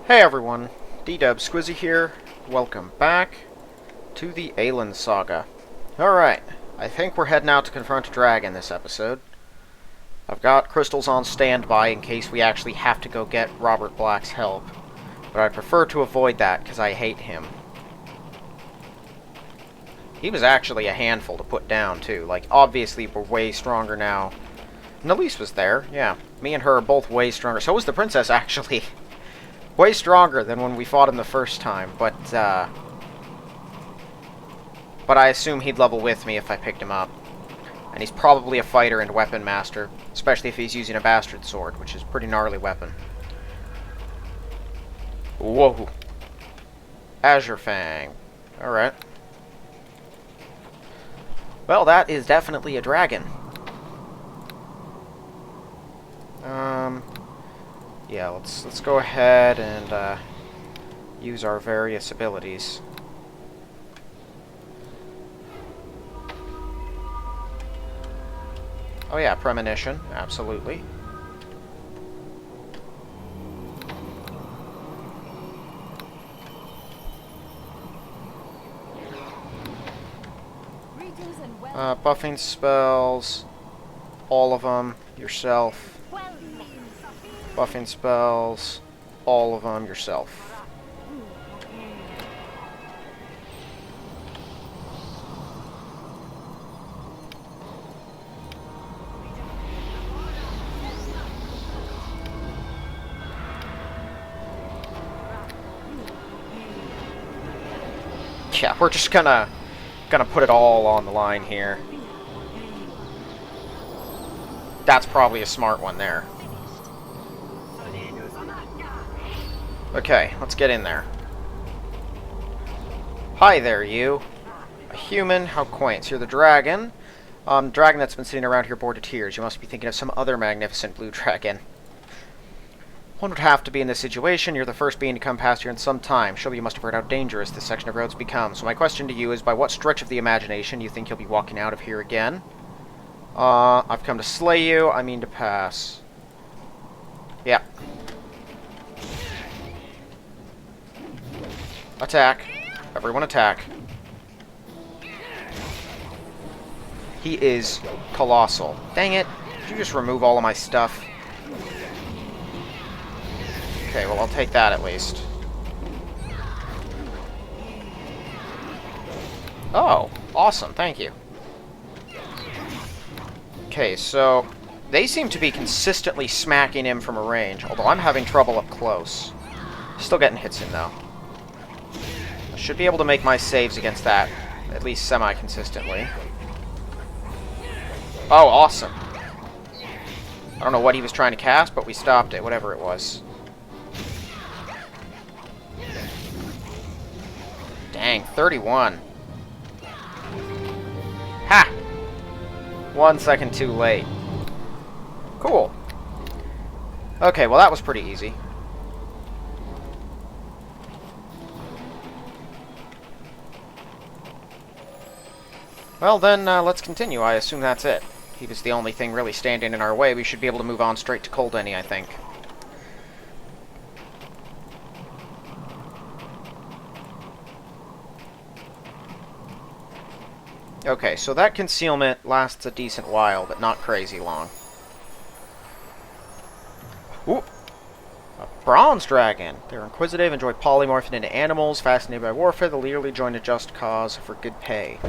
Hey everyone, D-Dub Squizzy here. Welcome back to the Aielund Saga. Alright, I think we're heading out to confront a dragon this episode. I've got crystals on standby in case we actually have to go get Robert Black's help. But I'd prefer to avoid that because I hate him. He was actually a handful to put down too. Like, obviously we're way stronger now. And Elise was there, yeah. Me and her are both way stronger. So was the princess, actually. Way stronger than when we fought him the first time, but I assume he'd level with me if I picked him up. And he's probably a fighter and weapon master, especially if he's using a bastard sword, which is a pretty gnarly weapon. Whoa. Azure Fang. Alright. Well, that is definitely a dragon. Yeah, let's go ahead and use our various abilities. Oh yeah, premonition, absolutely. Buffing spells, all of them, yourself. Buffing spells, all of them, yourself. Yeah, we're just gonna put it all on the line here. That's probably a smart one there. Okay, let's get in there. Hi there, you. A human? How quaint. So you're the dragon. Dragon that's been sitting around here bored to tears. You must be thinking of some other magnificent blue dragon. One would have to be in this situation. You're the first being to come past here in some time. Surely you must have heard how dangerous this section of roads becomes. So my question to you is, by what stretch of the imagination you think you'll be walking out of here again? I've come to slay you. I mean to pass. Yeah. Attack. Everyone attack. He is colossal. Dang it. Did you just remove all of my stuff? Okay, well I'll take that at least. Oh, awesome. Thank you. Okay, so they seem to be consistently smacking him from a range, although I'm having trouble up close. Still getting hits in, though. Should be able to make my saves against that, at least semi-consistently. Oh, awesome. I don't know what he was trying to cast, but we stopped it, whatever it was. Dang, 31. Ha! 1 second too late. Cool. Okay, well that was pretty easy. Well then, let's continue. I assume that's it. He was the only thing really standing in our way. We should be able to move on straight to Culdeny, I think. Okay, so that concealment lasts a decent while, but not crazy long. Ooh! A bronze dragon! They're inquisitive, enjoy polymorphing into animals, fascinated by warfare, they'll yearly join a just cause for good pay.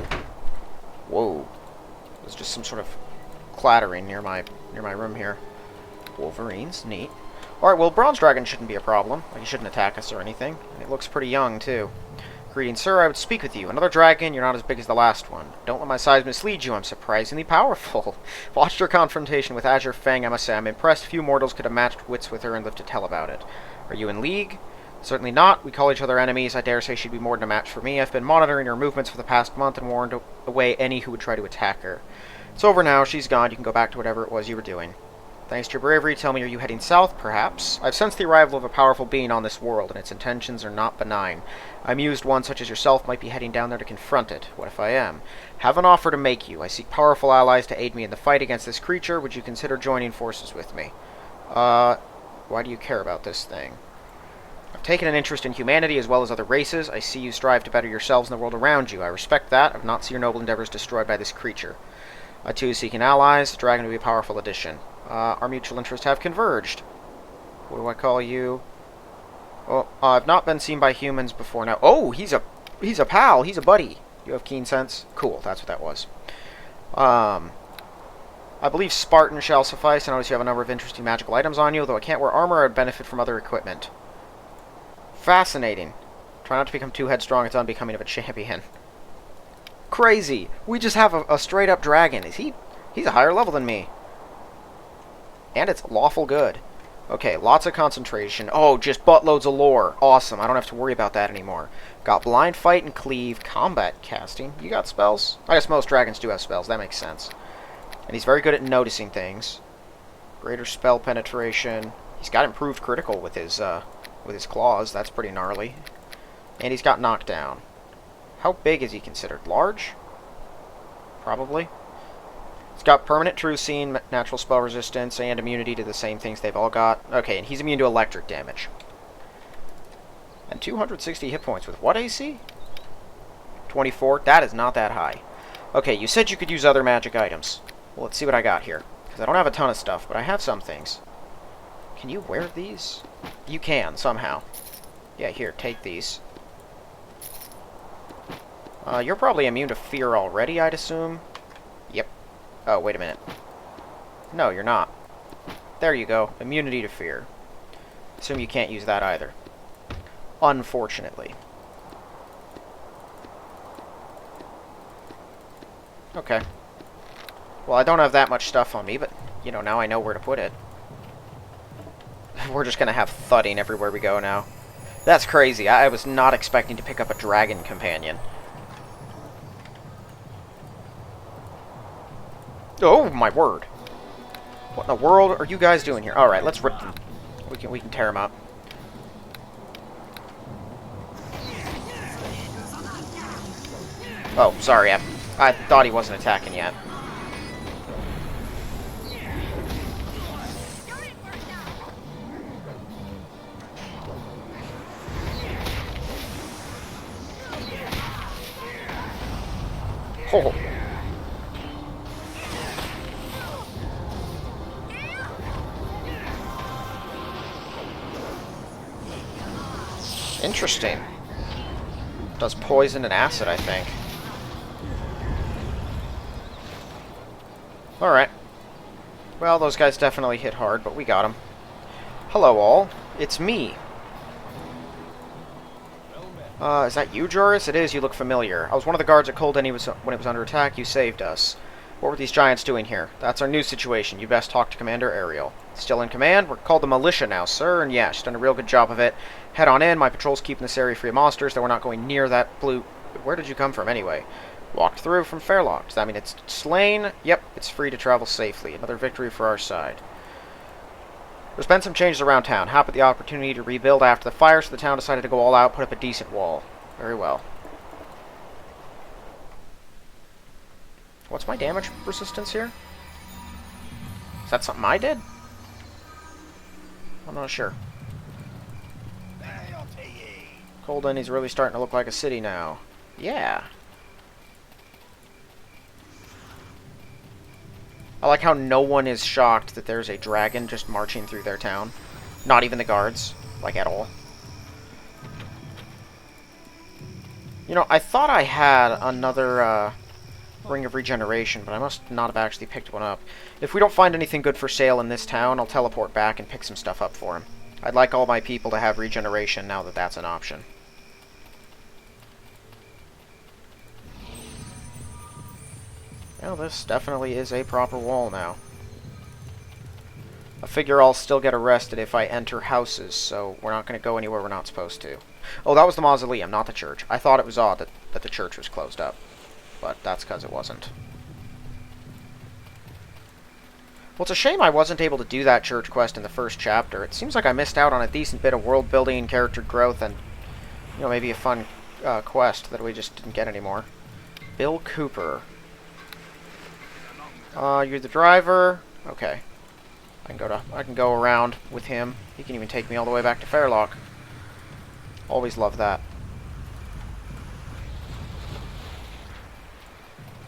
Whoa. There's just some sort of clattering near my room here. Wolverines, neat. Alright, well, bronze dragon shouldn't be a problem. Like, he shouldn't attack us or anything. And it looks pretty young, too. Greetings, sir. I would speak with you. Another dragon, you're not as big as the last one. Don't let my size mislead you. I'm surprisingly powerful. Watched your confrontation with Azure Fang, I must say I'm impressed. Few mortals could have matched wits with her and lived to tell about it. Are you in league? Certainly not. We call each other enemies. I dare say she'd be more than a match for me. I've been monitoring her movements for the past month and warned away any who would try to attack her. It's over now. She's gone. You can go back to whatever it was you were doing. Thanks to your bravery, tell me, are you heading south, perhaps? I've sensed the arrival of a powerful being on this world, and its intentions are not benign. I mused one such as yourself might be heading down there to confront it. What if I am? Have an offer to make you. I seek powerful allies to aid me in the fight against this creature. Would you consider joining forces with me? Why do you care about this thing? I've taken an interest in humanity as well as other races. I see you strive to better yourselves and the world around you. I respect that. I have not seen your noble endeavors destroyed by this creature. I too seeking allies. The dragon will be a powerful addition. Our mutual interests have converged. What do I call you? Oh, I've not been seen by humans before now. Oh, he's a pal. He's a buddy. You have keen sense? Cool, that's what that was. I believe Spartan shall suffice. I notice you have a number of interesting magical items on you. Though I can't wear armor, I would benefit from other equipment. Fascinating. Try not to become too headstrong. It's unbecoming of a champion. Crazy. We just have a straight-up dragon. He's a higher level than me. And it's lawful good. Okay, lots of concentration. Oh, just buttloads of lore. Awesome. I don't have to worry about that anymore. Got blind fight and cleave. Combat casting. You got spells? I guess most dragons do have spells. That makes sense. And he's very good at noticing things. Greater spell penetration. He's got improved critical with his claws. That's pretty gnarly. And he's got knockdown. How big is he considered? Large? Probably. He's got permanent true scene, natural spell resistance, and immunity to the same things they've all got. Okay, and he's immune to electric damage. And 260 hit points with what AC? 24? That is not that high. Okay, you said you could use other magic items. Well, let's see what I got here. Because I don't have a ton of stuff, but I have some things. Can you wear these? You can, somehow. Yeah, here, take these. You're probably immune to fear already, I'd assume. Yep. Oh, wait a minute. No, you're not. There you go. Immunity to fear. Assume you can't use that either. Unfortunately. Okay. Well, I don't have that much stuff on me, but, you know, now I know where to put it. We're just gonna have thudding everywhere we go now. That's crazy. I was not expecting to pick up a dragon companion. Oh, my word. What in the world are you guys doing here? Alright, let's rip them. We can tear them up. Oh, sorry. I thought he wasn't attacking yet. Oh. Interesting. Does poison and acid, I think. Alright. Well, those guys definitely hit hard, but we got them. Hello, all. It's me. Is that you, Joris? It is. You look familiar. I was one of the guards at Culdeny when it was under attack. You saved us. What were these giants doing here? That's our new situation. You best talk to Commander Ariel. Still in command? We're called the Militia now, sir, and yeah, she's done a real good job of it. Head on in. My patrol's keeping this area free of monsters, though we're not going near that blue... Where did you come from, anyway? Walked through from Fairlock. Does that mean it's slain? Yep, it's free to travel safely. Another victory for our side. There's been some changes around town. Happy the opportunity to rebuild after the fire, so the town decided to go all out, put up a decent wall. Very well. What's my damage resistance here? Is that something I did? I'm not sure. Culdeny really starting to look like a city now. Yeah. I like how no one is shocked that there's a dragon just marching through their town. Not even the guards. Like, at all. You know, I thought I had another, Ring of Regeneration, but I must not have actually picked one up. If we don't find anything good for sale in this town, I'll teleport back and pick some stuff up for him. I'd like all my people to have regeneration now that that's an option. Well, this definitely is a proper wall now. I figure I'll still get arrested if I enter houses, so we're not going to go anywhere we're not supposed to. Oh, that was the mausoleum, not the church. I thought it was odd that the church was closed up, but that's because it wasn't. Well, it's a shame I wasn't able to do that church quest in the first chapter. It seems like I missed out on a decent bit of world building, character growth, and, you know, maybe a fun quest that we just didn't get anymore. Bill Cooper. You're the driver. Okay. I can go around with him. He can even take me all the way back to Fairlock. Always love that.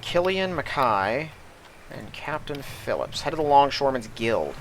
Killian Mackay and Captain Phillips, head of the Longshoremen's Guild.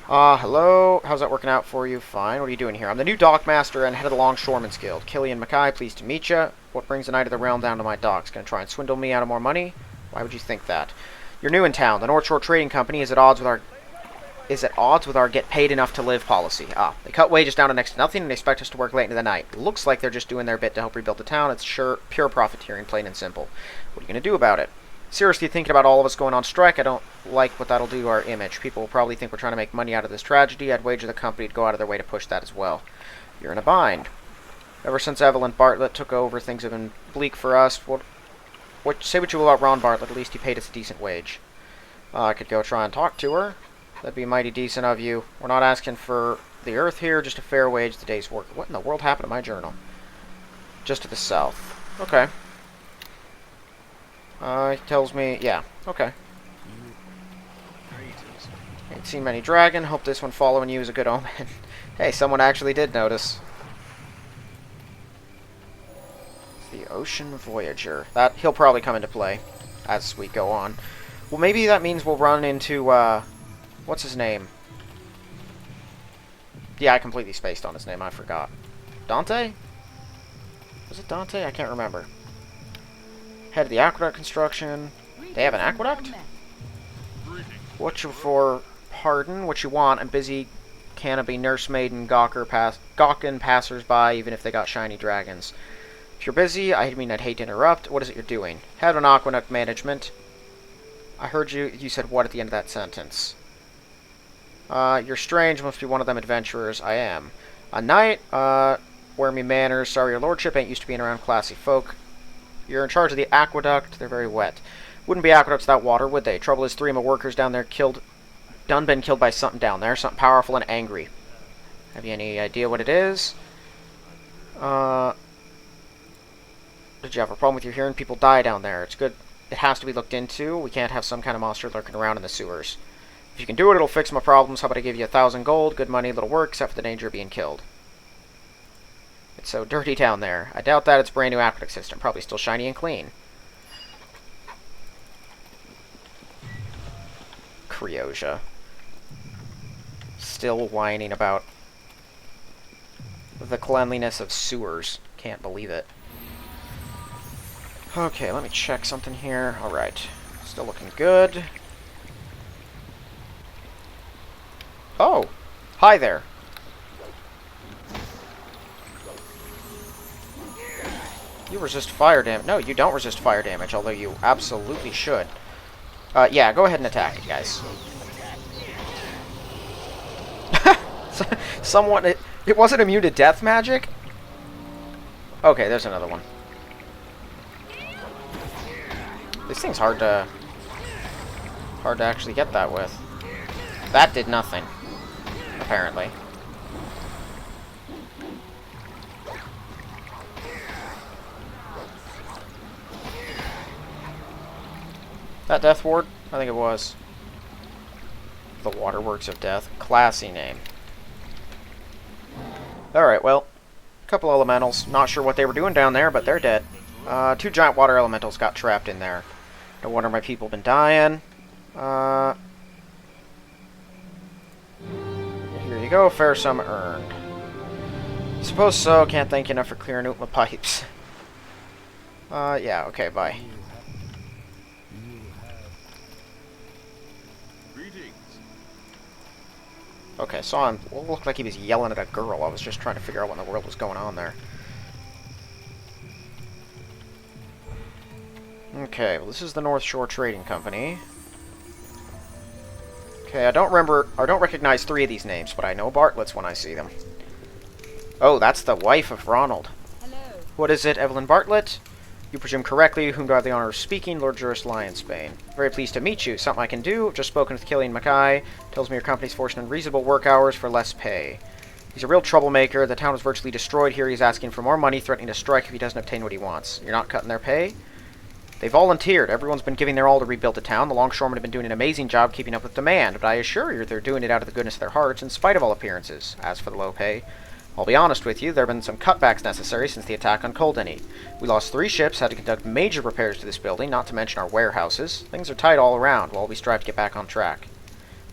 Hello. How's that working out for you? Fine. What are you doing here? I'm the new dockmaster and head of the Longshoremen's Guild. Killian Mackay, pleased to meet you. What brings the Knight of the Realm down to my docks? Gonna try and swindle me out of more money? Why would you think that? You're new in town. The North Shore Trading Company is at odds with our get paid enough to live policy. They cut wages down to next to nothing and expect us to work late into the night. Looks like they're just doing their bit to help rebuild the town. It's pure profiteering, plain and simple. What are you gonna do about it? Seriously thinking about all of us going on strike. I don't like what that'll do to our image. People will probably think we're trying to make money out of this tragedy. I'd wager the company to go out of their way to push that as well. You're in a bind. Ever since Aielund Bartlett took over, things have been bleak for us. Say what you will about Ron Bartlett, at least he paid us a decent wage. I could go try and talk to her. That'd be mighty decent of you. We're not asking for the earth here, just a fair wage, the day's work. What in the world happened to my journal? Just to the south. Okay. He tells me, yeah, okay. Ain't seen many dragon. Hope this one following you is a good omen. Hey, someone actually did notice. The Ocean Voyager. He'll probably come into play as we go on. Well, maybe that means we'll run into, what's his name? Yeah, I completely spaced on his name. I forgot. Dante? Was it Dante? I can't remember. Head of the aqueduct construction. They have an aqueduct? What you for pardon? What you want? I'm busy canopy, nursemaiden, gawking passers-by, even if they got shiny dragons. If you're busy, I mean, I'd hate to interrupt. What is it you're doing? Head of an aqueduct management. I heard you said what at the end of that sentence. You're strange, must be one of them adventurers. I am. A knight, wear me manners. Sorry, your lordship ain't used to being around classy folk. You're in charge of the aqueduct. They're very wet. Wouldn't be aqueducts without water, would they? Trouble is, 3 of my workers down there been killed by something down there. Something powerful and angry. Have you any idea what it is? Did you have a problem with your hearing? People die down there. It's good. It has to be looked into. We can't have some kind of monster lurking around in the sewers. If you can do it, it'll fix my problems. How about I give you 1,000 gold? Good money, little work, except for the danger of being killed. It's so dirty down there. I doubt that. It's a brand new aqueduct system. Probably still shiny and clean. Creosia. Still whining about the cleanliness of sewers. Can't believe it. Okay, let me check something here. Alright. Still looking good. Oh! Hi there. You resist fire damage. No, you don't resist fire damage, although you absolutely should. Yeah, go ahead and attack it, guys. Somewhat... It wasn't immune to death magic? Okay, there's another one. This thing's hard to actually get that with. That did nothing, apparently. That Death Ward? I think it was. The Waterworks of Death. Classy name. Alright, well. A couple elementals. Not sure what they were doing down there, but they're dead. 2 giant water elementals got trapped in there. No wonder my people been dying. Here you go. Fair sum earned. Suppose so. Can't thank you enough for clearing out my pipes. Yeah, okay, bye. Okay, saw him. Well, looked like he was yelling at a girl. I was just trying to figure out what in the world was going on there. Okay, well, this is the North Shore Trading Company. Okay, I don't recognize 3 of these names, but I know Bartlett's when I see them. Oh, that's the wife of Ronald. Hello. What is it, Evelyn Bartlett? You presume correctly. Whom do I have the honor of speaking? Lord Juris Lionsbane. Very pleased to meet you. Something I can do. Just spoken with Killian Mackay. Tells me your company's forcing unreasonable work hours for less pay. He's a real troublemaker. The town is virtually destroyed here. He's asking for more money, threatening to strike if he doesn't obtain what he wants. You're not cutting their pay? They volunteered. Everyone's been giving their all to rebuild the town. The longshoremen have been doing an amazing job keeping up with demand, but I assure you they're doing it out of the goodness of their hearts, in spite of all appearances. As for the low pay, I'll be honest with you, there have been some cutbacks necessary since the attack on Culdeny. We lost 3 ships, had to conduct major repairs to this building, not to mention our warehouses. Things are tight all around while we strive to get back on track.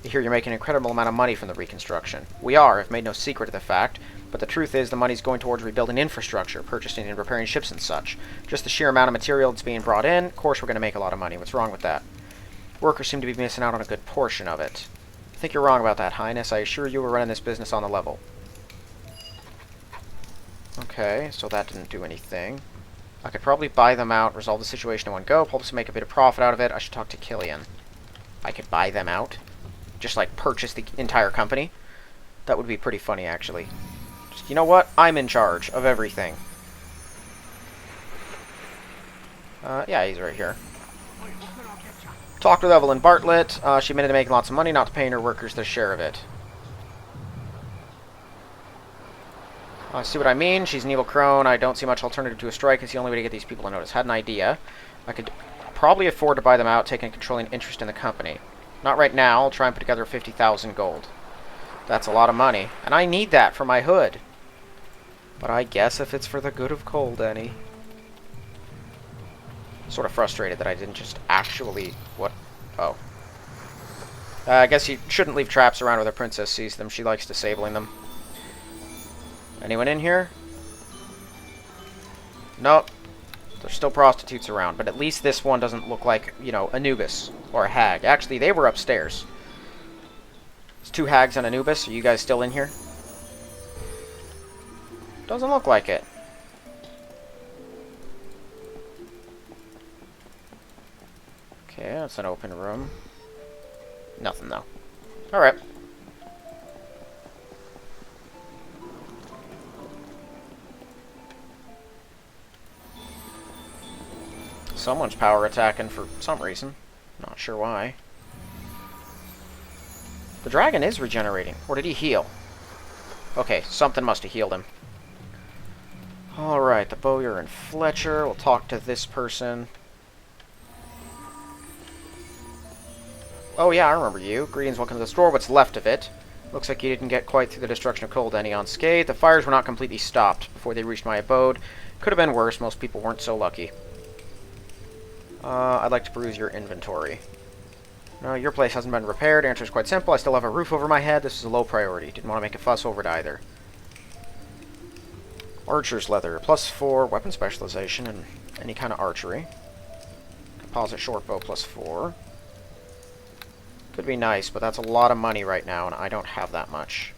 I hear you're making an incredible amount of money from the reconstruction. We are, I've made no secret of the fact, but the truth is the money's going towards rebuilding infrastructure, purchasing and repairing ships and such. Just the sheer amount of material that's being brought in, of course we're going to make a lot of money. What's wrong with that? Workers seem to be missing out on a good portion of it. I think you're wrong about that, Highness. I assure you we're running this business on the level. Okay, so that didn't do anything. I could probably buy them out, resolve the situation in one go, hopefully make a bit of profit out of it. I should talk to Killian. I could buy them out. Just, like, purchase the entire company. That would be pretty funny, actually. Just, you know what? I'm in charge of everything. Yeah, he's right here. Talked with Evelyn Bartlett. She admitted to making lots of money, not to paying her workers their share of it. See what I mean? She's an evil crone. I don't see much alternative to a strike. It's the only way to get these people to notice. Had an idea. I could probably afford to buy them out, taking a controlling interest in the company. Not right now. I'll try and put together 50,000 gold. That's a lot of money. And I need that for my hood. But I guess if it's for the good of Culdeny. Sort of frustrated that I didn't just actually... What? Oh. I guess you shouldn't leave traps around where the princess sees them. She likes disabling them. Anyone in here? Nope. There's still prostitutes around, but at least this one doesn't look like, you know, Anubis or a hag. Actually, they were upstairs. There's 2 hags and Anubis. Are you guys still in here? Doesn't look like it. Okay, that's an open room. Nothing, though. Alright. Someone's power attacking for some reason. Not sure why. The dragon is regenerating. Or did he heal? Okay, something must have healed him. Alright, the Bowyer and Fletcher. We'll talk to this person. Oh yeah, I remember you. Greetings, welcome to the store. What's left of it? Looks like you didn't get quite through the destruction of Culdeny unscathed. The fires were not completely stopped before they reached my abode. Could have been worse. Most people weren't so lucky. I'd like to peruse your inventory. No, your place hasn't been repaired. Answer is quite simple. I still have a roof over my head. This is a low priority. Didn't want to make a fuss over it either. Archer's leather. +4 weapon specialization and any kind of archery. Composite short bow +4. Could be nice, but that's a lot of money right now, and I don't have that much.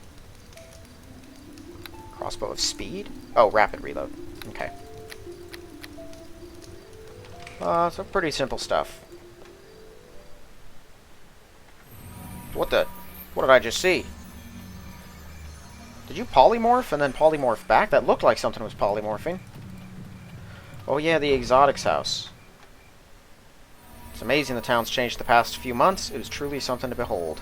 Crossbow of speed? Oh, rapid reload. Okay. So pretty simple stuff. What did I just see? Did you polymorph and then polymorph back? That looked like something was polymorphing. Oh yeah, the exotics house. It's amazing the town's changed the past few months. It was truly something to behold.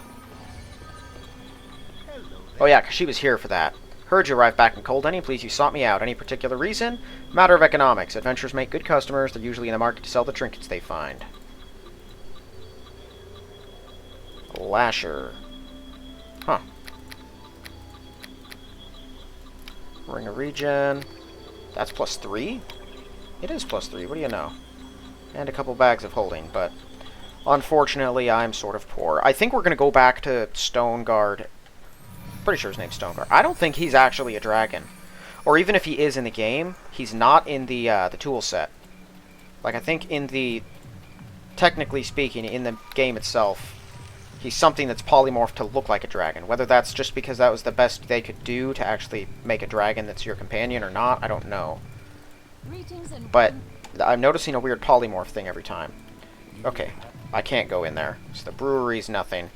Oh yeah, 'cause she was here for that. Heard you arrived back in Culdeny. Please, you sought me out. Any particular reason? Matter of economics. Adventurers make good customers. They're usually in the market to sell the trinkets they find. Lasher. Huh. Ring of Regen. That's +3? It is +3. What do you know? And a couple bags of holding, but unfortunately I'm sort of poor. I think we're going to go back to Stoneguard. Pretty sure his name's Stoneguard. I don't think he's actually a dragon. Or even if he is in the game, he's not in the tool set. Like, I think in the... Technically speaking, in the game itself, he's something that's polymorphed to look like a dragon. Whether that's just because that was the best they could do to actually make a dragon that's your companion or not, I don't know. But I'm noticing a weird polymorph thing every time. Okay, I can't go in there. So the brewery's nothing.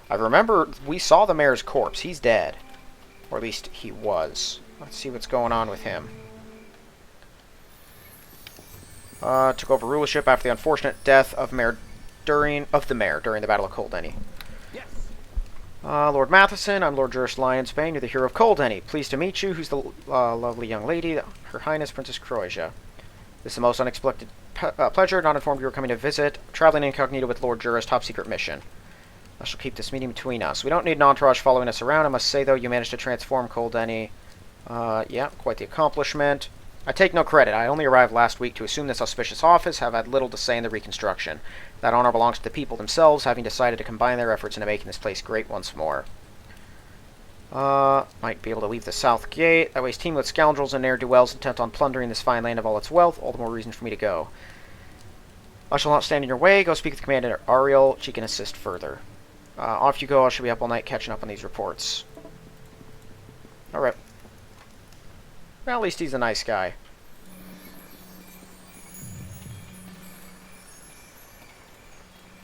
I remember we saw the mayor's corpse. He's dead. Or at least he was. Let's see what's going on with him. Took over rulership after the unfortunate death of the mayor during the Battle of Culdeny. Yes. Lord Matheson, I'm Lord Juris Lionsbane. You're the hero of Culdeny. Pleased to meet you. Who's the lovely young lady? Her Highness Princess Croatia. This is the most unexpected pleasure. Not informed you were coming to visit. Traveling incognito with Lord Juris. Top secret mission. I shall keep this meeting between us. We don't need an entourage following us around. I must say, though, you managed to transform Culdeny. Yeah, quite the accomplishment. I take no credit. I only arrived last week to assume this auspicious office, have had little to say in the reconstruction. That honor belongs to the people themselves, having decided to combine their efforts into making this place great once more. Might be able to leave the south gate. That way, team with scoundrels and ne'er-do-wells intent on plundering this fine land of all its wealth. All the more reason for me to go. I shall not stand in your way. Go speak with Commander Ariel. She can assist further. Off you go. I shall be up all night catching up on these reports. Alright. Well, at least he's a nice guy.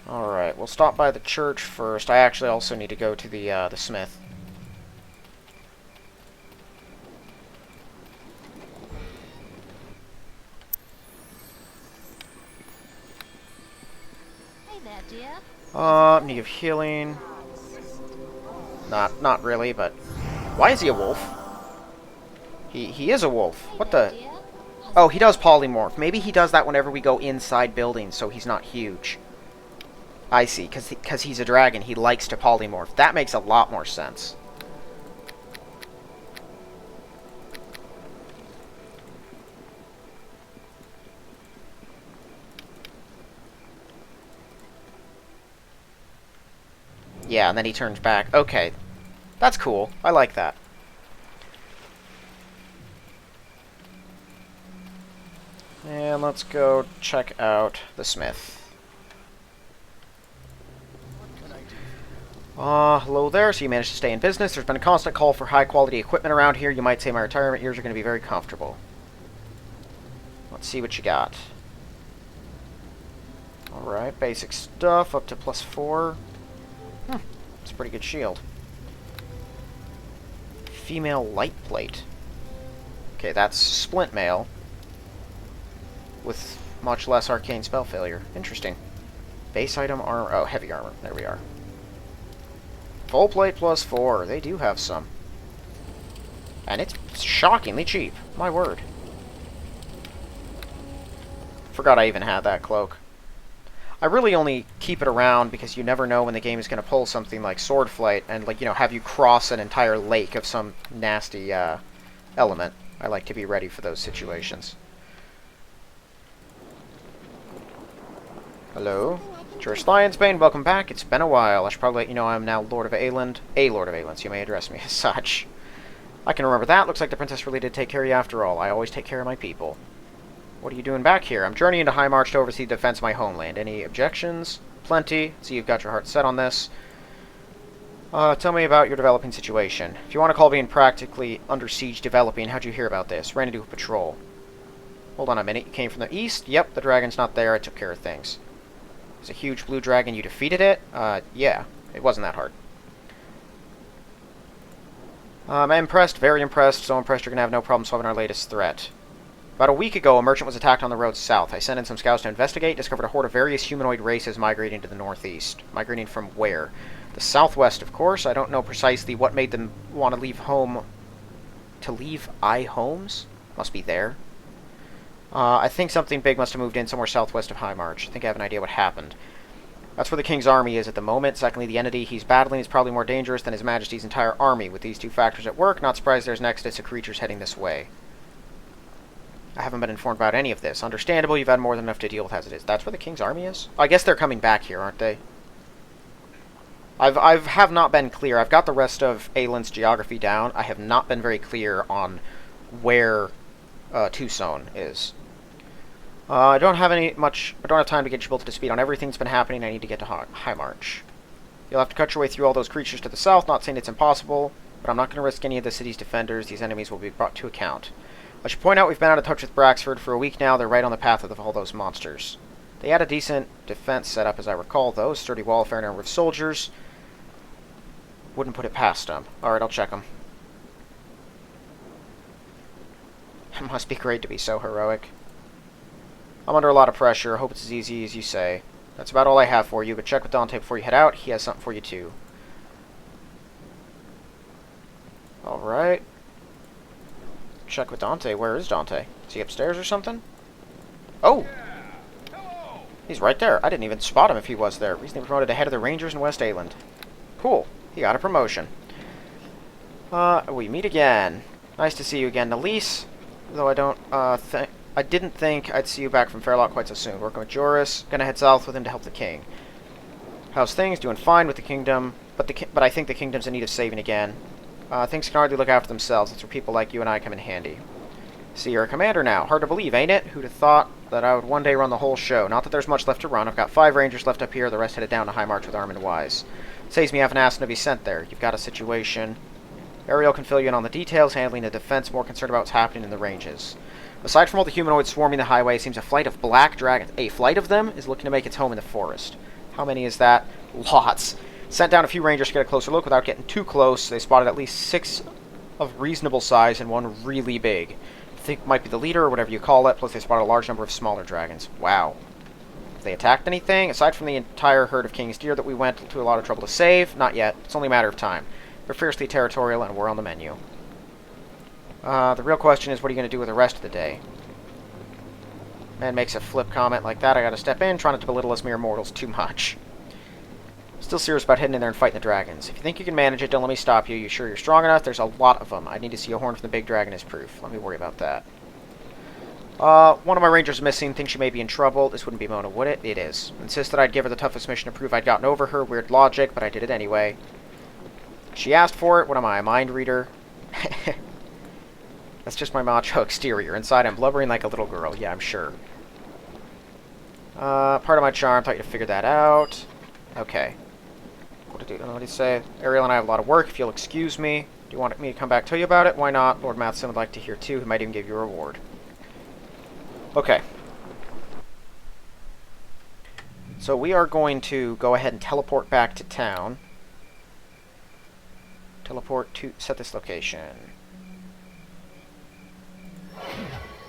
Alright, we'll stop by the church first. I actually also need to go to the smith. Hey there, dear. Need of healing. Not really, but... Why is he a wolf? He is a wolf. What the... Oh, he does polymorph. Maybe he does that whenever we go inside buildings, so he's not huge. I see, because he's a dragon, he likes to polymorph. That makes a lot more sense. Yeah, and then he turns back. Okay. That's cool. I like that. And let's go check out the smith. Hello there. So you managed to stay in business. There's been a constant call for high-quality equipment around here. You might say my retirement years are going to be very comfortable. Let's see what you got. Alright, basic stuff, up to +4. It's a pretty good shield. Female light plate. Okay, that's splint mail. With much less arcane spell failure. Interesting. Base item armor. Oh, heavy armor. There we are. Full plate +4. They do have some. And it's shockingly cheap. My word. Forgot I even had that cloak. I really only keep it around because you never know when the game is going to pull something like Sword Flight and, like, you know, have you cross an entire lake of some nasty element. I like to be ready for those situations. Hello? Church Lionsbane, welcome back. It's been a while. I should probably let you know I'm now Lord of Aielund. A Lord of Aielund, so you may address me as such. I can remember that. Looks like the princess really did take care of you after all. I always take care of my people. What are you doing back here? I'm journeying to High March to oversee the defense of my homeland. Any objections? Plenty. See, you've got your heart set on this. Tell me about your developing situation. If you want to call being practically under siege developing, how'd you hear about this? Ran into a patrol. Hold on a minute. You came from the east? Yep, the dragon's not there. I took care of things. It's a huge blue dragon. You defeated it? Yeah. It wasn't that hard. I'm impressed. Very impressed. So impressed you're going to have no problem solving our latest threat. About a week ago, a merchant was attacked on the road south. I sent in some scouts to investigate, discovered a horde of various humanoid races migrating to the northeast. Migrating from where? The southwest, of course. I don't know precisely what made them want to leave home. To leave homes? Must be there. I think something big must have moved in somewhere southwest of High March. I think I have an idea what happened. That's where the king's army is at the moment. Secondly, the entity he's battling is probably more dangerous than his majesty's entire army. With these two factors at work, not surprised there's an exodus of creatures heading this way. I haven't been informed about any of this. Understandable, you've had more than enough to deal with as it is. That's where the king's army is? I guess they're coming back here, aren't they? I have not been clear. I've got the rest of Aielund's geography down. I have not been very clear on where Tucson is. I don't have time to get you both to speed on everything that's been happening. I need to get to High March. You'll have to cut your way through all those creatures to the south. Not saying it's impossible, but I'm not going to risk any of the city's defenders. These enemies will be brought to account. I should point out we've been out of touch with Bracksford for a week now. They're right on the path of all those monsters. They had a decent defense set up, as I recall, though. Sturdy wall, fair number of soldiers. Wouldn't put it past them. Alright, I'll check them. It must be great to be so heroic. I'm under a lot of pressure. I hope it's as easy as you say. That's about all I have for you, but check with Dante before you head out. He has something for you, too. Alright. Check with Dante. Where is Dante? Is he upstairs or something? Oh! He's right there. I didn't even spot him if he was there. Recently promoted to head of the Rangers in West Aielund. Cool. He got a promotion. We meet again. Nice to see you again, Elise. Though I didn't think I'd see you back from Fairlock quite so soon. Working with Joris. Gonna head south with him to help the king. How's things? Doing fine with the kingdom, but I think the kingdom's in need of saving again. Things can hardly look after themselves. That's where people like you and I come in handy. See, you're a commander now. Hard to believe, ain't it? Who'd have thought that I would one day run the whole show? Not that there's much left to run. I've got 5 rangers left up here. The rest headed down to High March with Armand Wise. Saves me having asked him to be sent there. You've got a situation. Ariel can fill you in on the details, handling the defense, more concerned about what's happening in the ranges. Aside from all the humanoids swarming the highway, it seems a flight of black dragons, a flight of them, is looking to make its home in the forest. How many is that? Lots. Sent down a few rangers to get a closer look without getting too close. They spotted at least 6 of reasonable size and one really big. I think might be the leader or whatever you call it, plus they spotted a large number of smaller dragons. Wow. Have they attacked anything? Aside from the entire herd of king's deer that we went to a lot of trouble to save? Not yet. It's only a matter of time. They're fiercely territorial, and we're on the menu. The real question is, what are you going to do with the rest of the day? Man makes a flip comment like that. I gotta step in, try not to belittle us mere mortals too much. Still serious about heading in there and fighting the dragons. If you think you can manage it, don't let me stop you. You sure you're strong enough? There's a lot of them. I need to see a horn from the big dragon as proof. Let me worry about that. One of my rangers is missing. Thinks she may be in trouble. This wouldn't be Mona, would it? It is. Insisted I'd give her the toughest mission to prove I'd gotten over her. Weird logic, but I did it anyway. She asked for it. What am I, a mind reader? That's just my macho exterior. Inside, I'm blubbering like a little girl. Yeah, I'm sure. Part of my charm. Thought you'd figure that out. Okay. What do you say? Ariel and I have a lot of work. If you'll excuse me. Do you want me to come back and tell you about it? Why not? Lord Matheson would like to hear too. He might even give you a reward. Okay. So we are going to go ahead and teleport back to town. Teleport to set this location.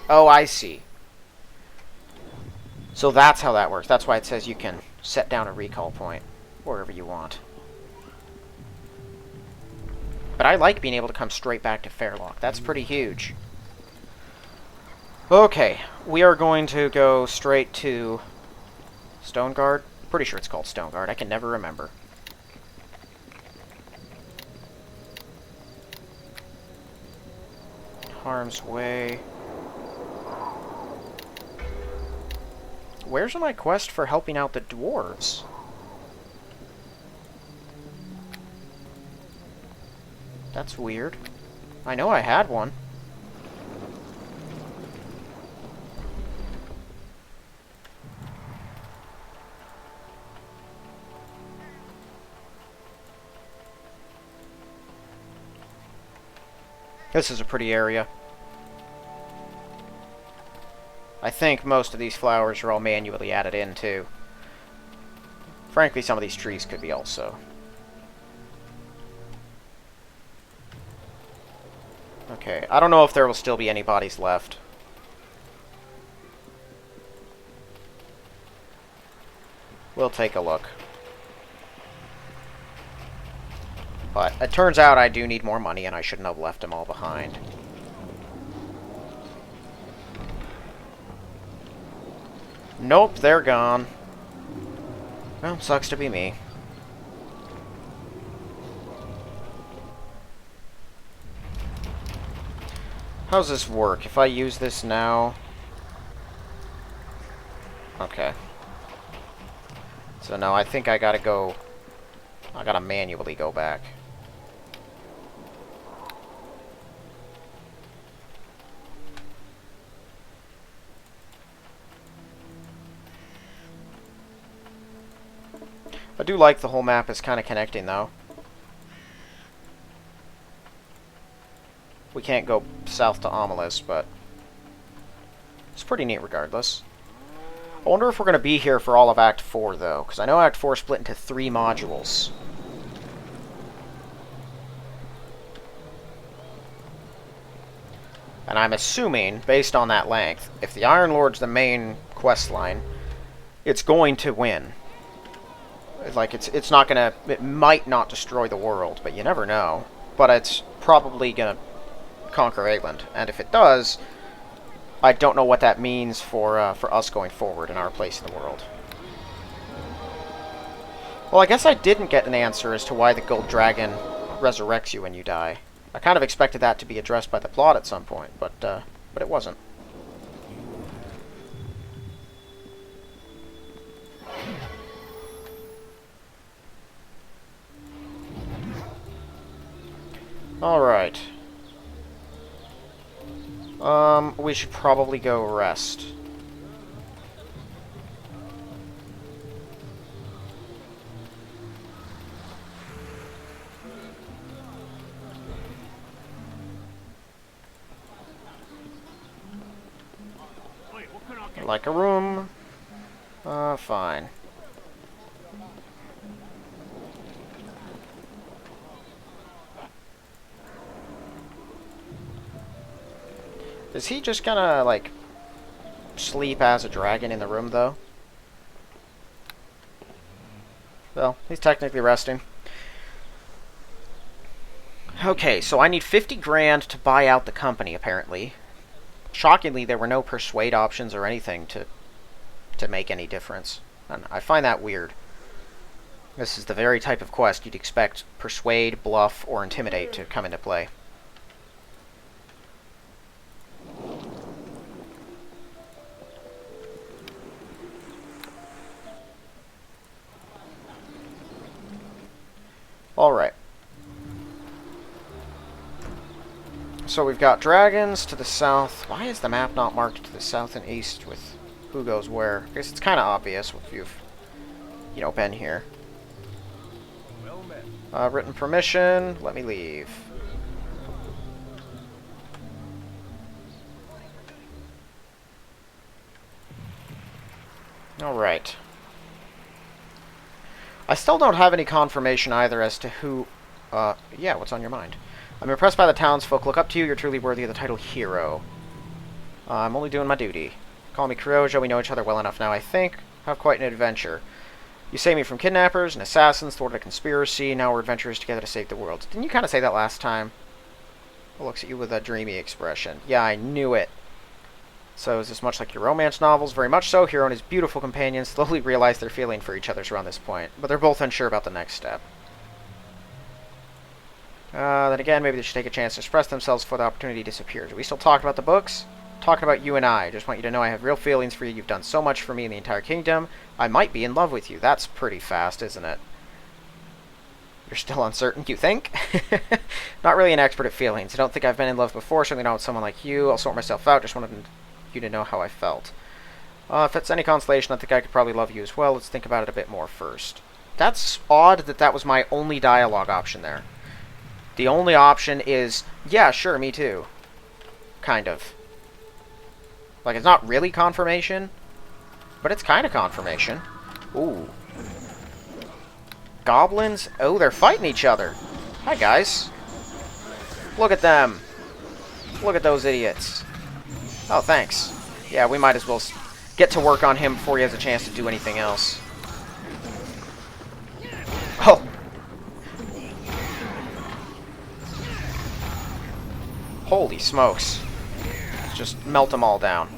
Oh, I see. So that's how that works. That's why it says you can set down a recall point wherever you want. But I like being able to come straight back to Fairlock. That's pretty huge. Okay, we are going to go straight to Stoneguard. Pretty sure it's called Stoneguard. I can never remember. Harm's Way. Where's my quest for helping out the dwarves? That's weird. I know I had one. This is a pretty area. I think most of these flowers are all manually added in, too. Frankly, some of these trees could be also. Okay, I don't know if there will still be any bodies left. We'll take a look. But it turns out I do need more money, and I shouldn't have left them all behind. Nope, they're gone. Well, sucks to be me. How's this work? If I use this now... Okay. So no, I think I gotta go... I gotta manually go back. I do like the whole map is kind of connecting, though. We can't go south to Amalus, but it's pretty neat regardless. I wonder if we're going to be here for all of Act 4, though, because I know Act 4 split into 3 modules. And I'm assuming, based on that length, if the Iron Lord's the main quest line, it's going to win. Like, it's not gonna... It might not destroy the world, but you never know. But it's probably gonna conquer Aielund. And if it does, I don't know what that means for us going forward in our place in the world. Well, I guess I didn't get an answer as to why the Gold Dragon resurrects you when you die. I kind of expected that to be addressed by the plot at some point, but it wasn't. Alright. We should probably go rest. Like a room. Fine. Is he just gonna, like, sleep as a dragon in the room, though? Well, he's technically resting. Okay, so I need 50 grand to buy out the company, apparently. Shockingly, there were no persuade options or anything to make any difference. And I find that weird. This is the very type of quest you'd expect persuade, bluff, or intimidate to come into play. Alright. So we've got dragons to the south. Why is the map not marked to the south and east with who goes where? I guess it's kind of obvious if you've, you know, been here. Written permission. Let me leave. Alright. I still don't have any confirmation either as to who... yeah, what's on your mind? I'm impressed by the townsfolk. Look up to you. You're truly worthy of the title hero. I'm only doing my duty. Call me Kuroja. We know each other well enough now, I think. Have quite an adventure. You saved me from kidnappers and assassins, thwarted a conspiracy. Now we're adventurers together to save the world. Didn't you kind of say that last time? It looks at you with a dreamy expression. Yeah, I knew it. So is this much like your romance novels? Very much so. Hero and his beautiful companion slowly realize their feeling for each other around this point, but they're both unsure about the next step. Then again, maybe they should take a chance to express themselves before the opportunity disappears. Are we still talking about the books? Talking about you and I. Just want you to know I have real feelings for you. You've done so much for me and the entire kingdom. I might be in love with you. That's pretty fast, isn't it? You're still uncertain, you think? Not really an expert at feelings. I don't think I've been in love before, certainly not with someone like you. I'll sort myself out. Just wanted you to know how I felt. If it's any consolation, I think I could probably love you as well. Let's think about it a bit more first. That's odd that that was my only dialogue option there. The only option is, yeah, sure, me too. Kind of. Like, it's not really confirmation, but it's kind of confirmation. Ooh. Goblins? Oh, they're fighting each other. Hi, guys. Look at them. Look at those idiots. Oh, thanks. Yeah, we might as well get to work on him before he has a chance to do anything else. Oh. Holy smokes. Just melt them all down.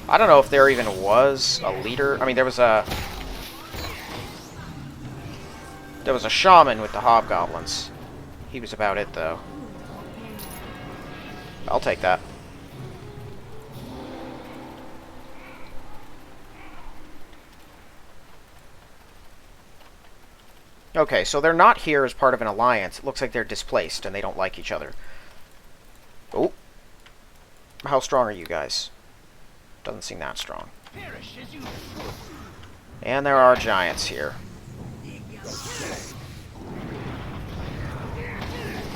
I don't know if there even was a leader. I mean, there was a shaman with the hobgoblins. He was about it, though. I'll take that. Okay, so they're not here as part of an alliance. It looks like they're displaced and they don't like each other. Oh. How strong are you guys? Doesn't seem that strong. And there are giants here.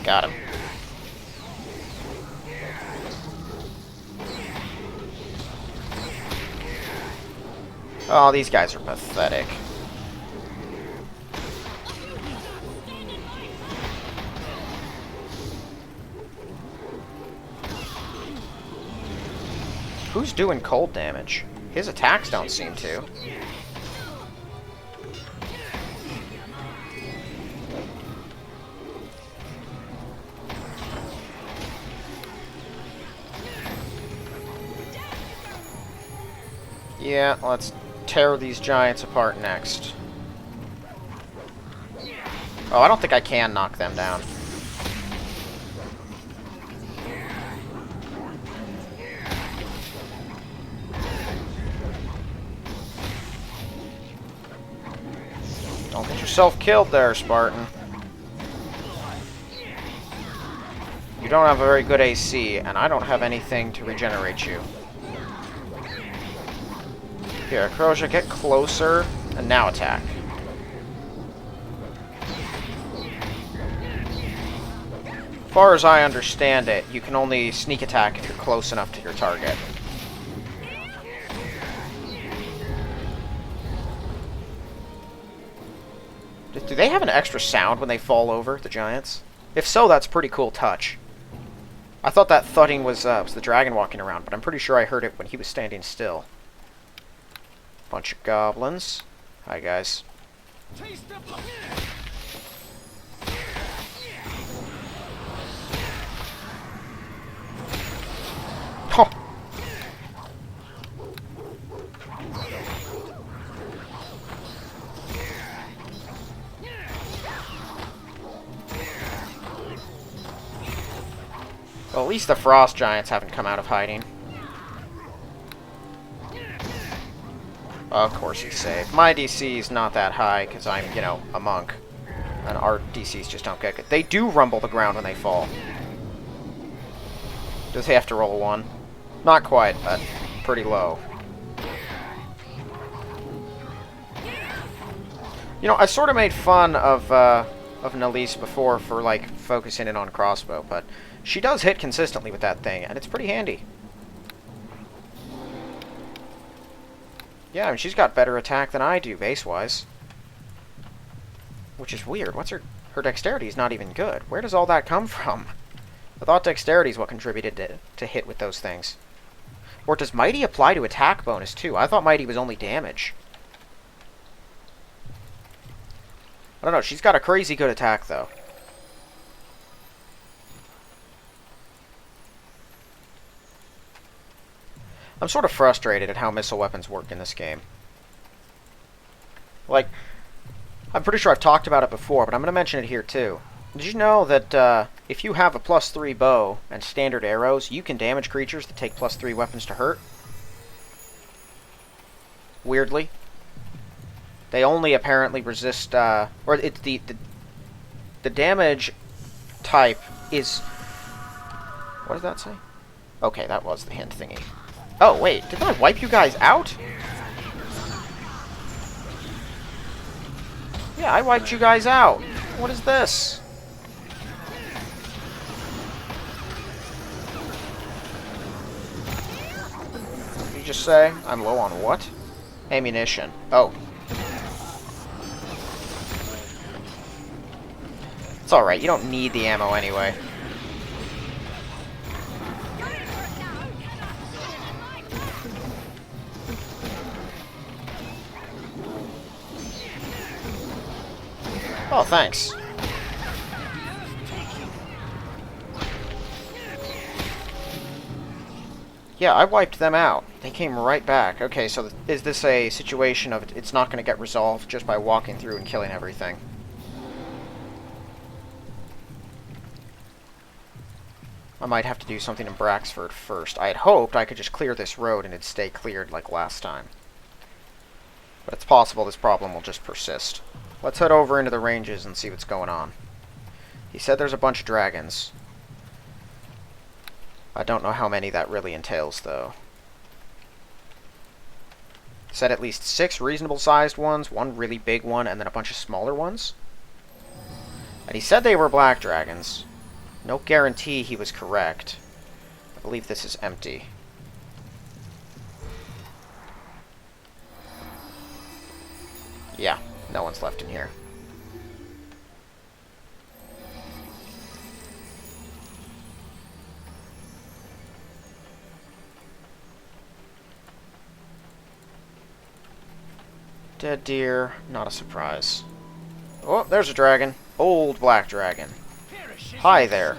Got him. Oh, these guys are pathetic. Who's doing cold damage? His attacks don't seem to. Yeah, let's tear these giants apart next. Oh, I don't think I can knock them down. yourself killed there, Spartan. You don't have a very good AC, and I don't have anything to regenerate you. Here, Croja, get closer, and now attack. As far as I understand it, you can only sneak attack if you're close enough to your target. Do they have an extra sound when they fall over, the giants? If so, that's a pretty cool touch. I thought that thudding was the dragon walking around, but I'm pretty sure I heard it when he was standing still. Bunch of goblins. Hi, guys. Oh. Well, at least the frost giants haven't come out of hiding. Of course he's safe. My DC is not that high because I'm, you know, a monk. And our DCs just don't get good. They do rumble the ground when they fall. Does he have to roll a 1? Not quite, but pretty low. You know, I sort of made fun of Nalise before for, like, focusing in on crossbow, but she does hit consistently with that thing, and it's pretty handy. Yeah, I mean, she's got better attack than I do, base-wise. Which is weird. What's her dexterity is not even good. Where does all that come from? I thought dexterity is what contributed to hit with those things. Or does Mighty apply to attack bonus, too? I thought Mighty was only damage. I don't know. She's got a crazy good attack, though. I'm sort of frustrated at how missile weapons work in this game. Like, I'm pretty sure I've talked about it before, but I'm going to mention it here too. Did you know that if you have a +3 bow and standard arrows, you can damage creatures that take +3 weapons to hurt? Weirdly. They only apparently resist, or it's the damage type is... What does that say? Okay, that was the hint thingy. Oh, wait, didn't I wipe you guys out? Yeah, I wiped you guys out. What is this? What did you just say? I'm low on what? Ammunition. Oh. It's alright, you don't need the ammo anyway. Oh, thanks. Yeah, I wiped them out. They came right back. Okay, so is this a situation of it's not going to get resolved just by walking through and killing everything? I might have to do something in Bracksford first. I had hoped I could just clear this road and it'd stay cleared like last time. But it's possible this problem will just persist. Let's head over into the ranges and see what's going on. He said there's a bunch of dragons. I don't know how many that really entails, though. He said at least 6 reasonable-sized ones, 1 really big one, and then a bunch of smaller ones. And he said they were black dragons. No guarantee he was correct. I believe this is empty. Yeah. No one's left in here. Dead deer, not a surprise. Oh, there's a dragon. Old black dragon. Hi there.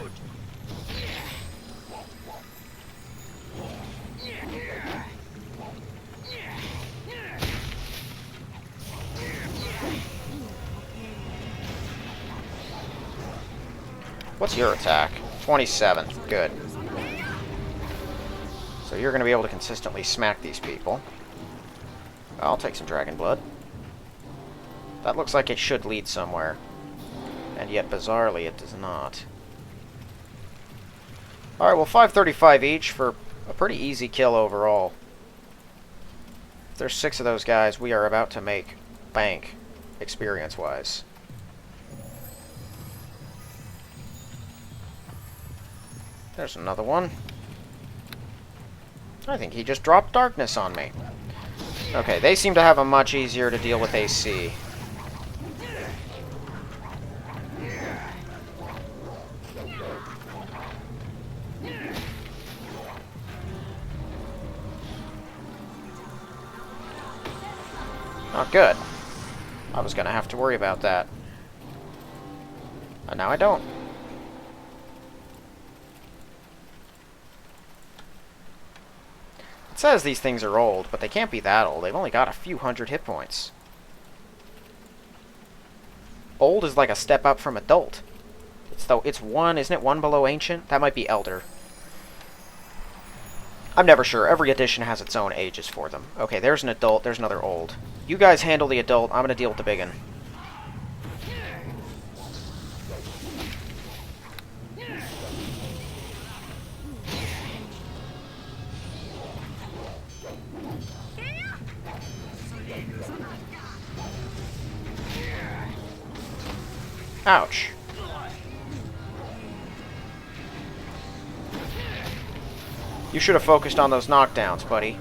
What's your attack? 27. Good. So you're going to be able to consistently smack these people. I'll take some dragon blood. That looks like it should lead somewhere. And yet, bizarrely, it does not. Alright, well, 535 each for a pretty easy kill overall. If there's 6 of those guys, we are about to make bank, experience-wise. There's another one. I think he just dropped darkness on me. Okay, they seem to have a much easier to deal with AC. Not good. I was gonna have to worry about that. And now I don't. It says these things are old, but they can't be that old. They've only got a few hundred hit points. Old is like a step up from adult. It's one, isn't it one below ancient? That might be elder. I'm never sure. Every edition has its own ages for them. Okay, there's an adult, there's another old. You guys handle the adult, I'm gonna deal with the biggin. Ouch. You should have focused on those knockdowns, buddy.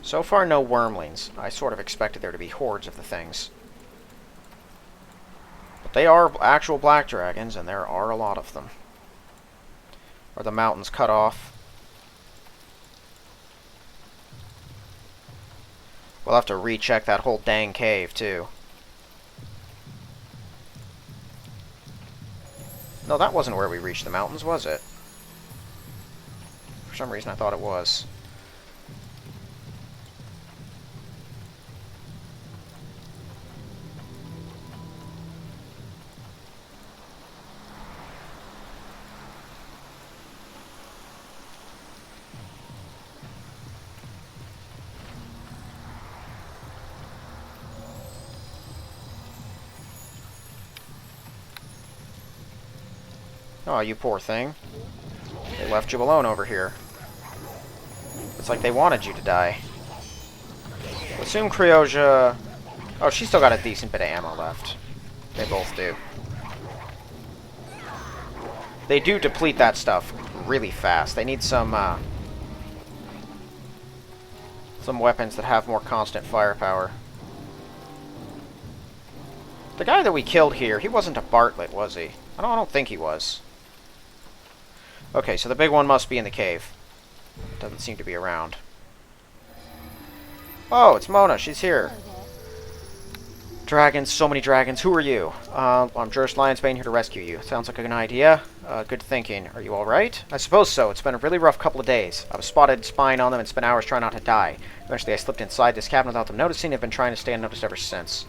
So far, no wormlings. I sort of expected there to be hordes of the things. But they are actual black dragons, and there are a lot of them. Are the mountains cut off? We'll have to recheck that whole dang cave, too. No, that wasn't where we reached the mountains, was it? For some reason, I thought it was. Oh, you poor thing. They left you alone over here. It's like they wanted you to die. Assume Cryoja... Oh, she's still got a decent bit of ammo left. They both do. They do deplete that stuff really fast. They need some weapons that have more constant firepower. The guy that we killed here, he wasn't a Bartlett, was he? I don't think he was. Okay, so the big one must be in the cave. Doesn't seem to be around. Oh, it's Mona. She's here. Dragons, so many dragons. Who are you? I'm Juris Lionsbane, here to rescue you. Sounds like a good idea. Good thinking. Are you alright? I suppose so. It's been a really rough couple of days. I was spotted spying on them and spent hours trying not to die. Eventually I slipped inside this cabin without them noticing. I've been trying to stay unnoticed ever since.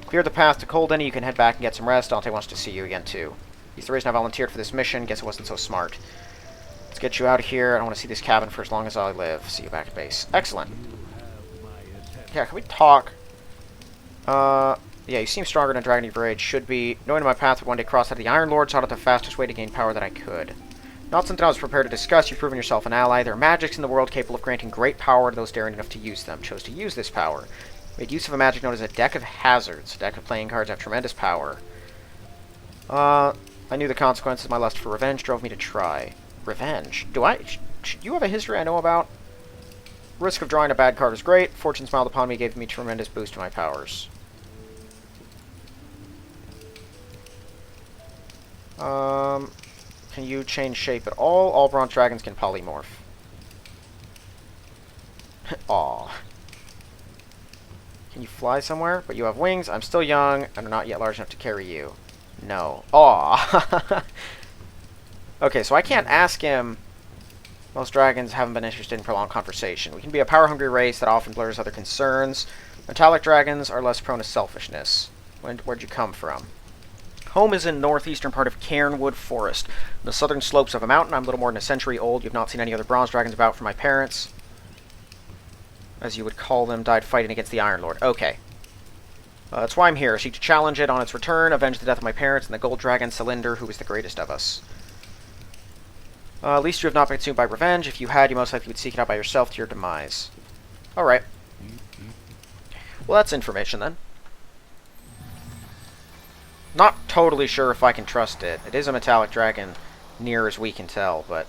Clear the path to Culdeny. You can head back and get some rest. Dante wants to see you again, too. He's the reason I volunteered for this mission. Guess it wasn't so smart. Let's get you out of here. I don't want to see this cabin for as long as I live. See you back at base. Excellent. Yeah, can we talk? Yeah, you seem stronger than a dragon of your age. Should be. Knowing my path would one day cross out of the Iron Lord, sought out the fastest way to gain power that I could. Not something I was prepared to discuss. You've proven yourself an ally. There are magics in the world capable of granting great power to those daring enough to use them. Chose to use this power. Made use of a magic known as a deck of hazards. A deck of playing cards have tremendous power. I knew the consequences. My lust for revenge drove me to try. Revenge? Should you have a history I know about? Risk of drawing a bad card is great. Fortune smiled upon me, gave me tremendous boost to my powers. Can you change shape at all? All bronze dragons can polymorph. Aw. Can you fly somewhere? But you have wings. I'm still young and are not yet large enough to carry you. No. Aw. Okay, so I can't ask him. Most dragons haven't been interested in prolonged conversation. We can be a power-hungry race that often blurs other concerns. Metallic dragons are less prone to selfishness. Where'd you come from? Home is in northeastern part of Cairnwood Forest. On the southern slopes of a mountain. I'm a little more than a century old. You've not seen any other bronze dragons about from my parents. As you would call them, died fighting against the Iron Lord. Okay. That's why I'm here. I seek to challenge it on its return, avenge the death of my parents, and the gold dragon Cylinder, who is the greatest of us. At least you have not been consumed by revenge. If you had, you most likely would seek it out by yourself to your demise. Alright. Well, that's information, then. Not totally sure if I can trust it. It is a metallic dragon, near as we can tell, but...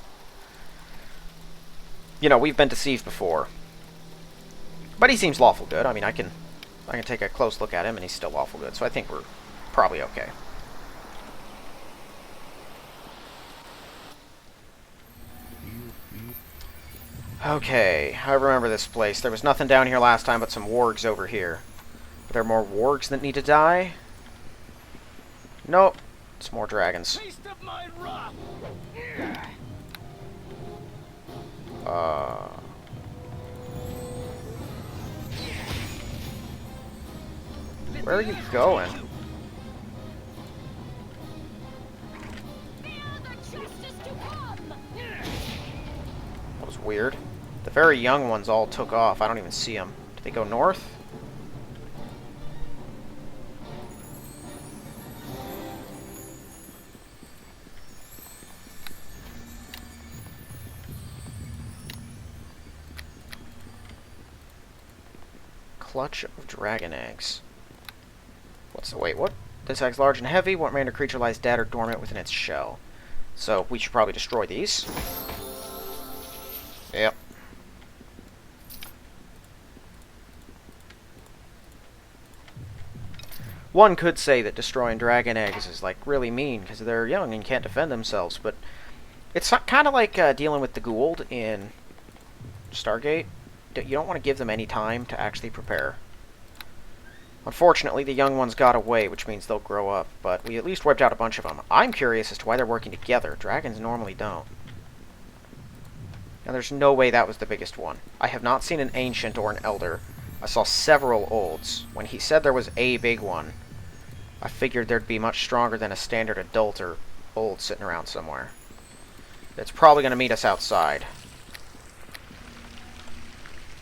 You know, we've been deceived before. But he seems lawful good. I mean, I can take a close look at him, and he's still lawful good, so I think we're probably okay. Okay, I remember this place. There was nothing down here last time but some wargs over here. Are there more wargs that need to die? Nope. It's more dragons. Where are you going? That was weird. The very young ones all took off. I don't even see them. Did they go north? Clutch of dragon eggs. Wait, what? This egg's large and heavy. What random creature lies dead or dormant within its shell? So, we should probably destroy these. Yep. One could say that destroying dragon eggs is, like, really mean, because they're young and can't defend themselves, but it's kind of like dealing with the Gould in Stargate. You don't want to give them any time to actually prepare. Unfortunately, the young ones got away, which means they'll grow up, but we at least wiped out a bunch of them. I'm curious as to why they're working together. Dragons normally don't. Now, there's no way that was the biggest one. I have not seen an ancient or an elder. I saw several olds. When he said there was a big one, I figured there'd be much stronger than a standard adult or old sitting around somewhere. It's probably going to meet us outside.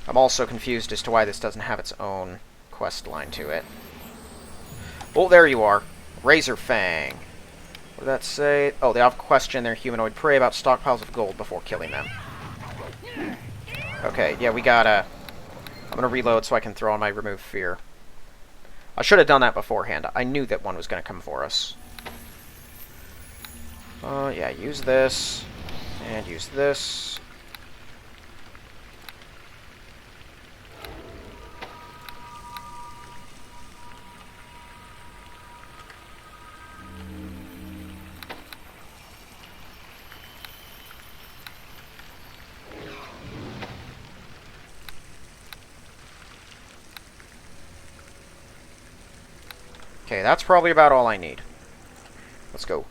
I'm also confused as to why this doesn't have its own quest line to it. Oh, there you are. Razor Fang. What did that say? Oh, they have questioned their humanoid prey about stockpiles of gold before killing them. Okay, yeah, we gotta... I'm gonna reload so I can throw on my Remove Fear. I should have done that beforehand. I knew that one was gonna come for us. Yeah, use this. And use this. Okay, that's probably about all I need. Let's go.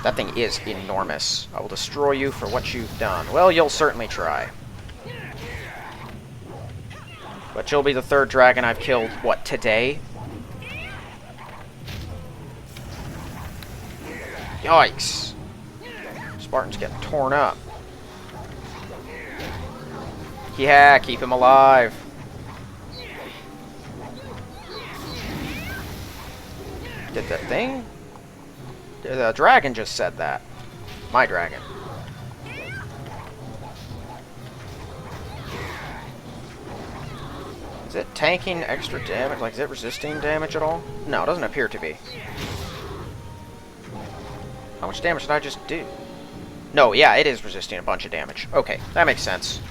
That thing is enormous. I will destroy you for what you've done. Well, you'll certainly try. But you'll be the third dragon I've killed, what, today? Yikes. Spartan's getting torn up. Yeah, keep him alive. Did the thing? The dragon just said that. My dragon. Is it tanking extra damage? Like, is it resisting damage at all? No, it doesn't appear to be. How much damage did I just do? No, yeah, it is resisting a bunch of damage. Okay, that makes sense.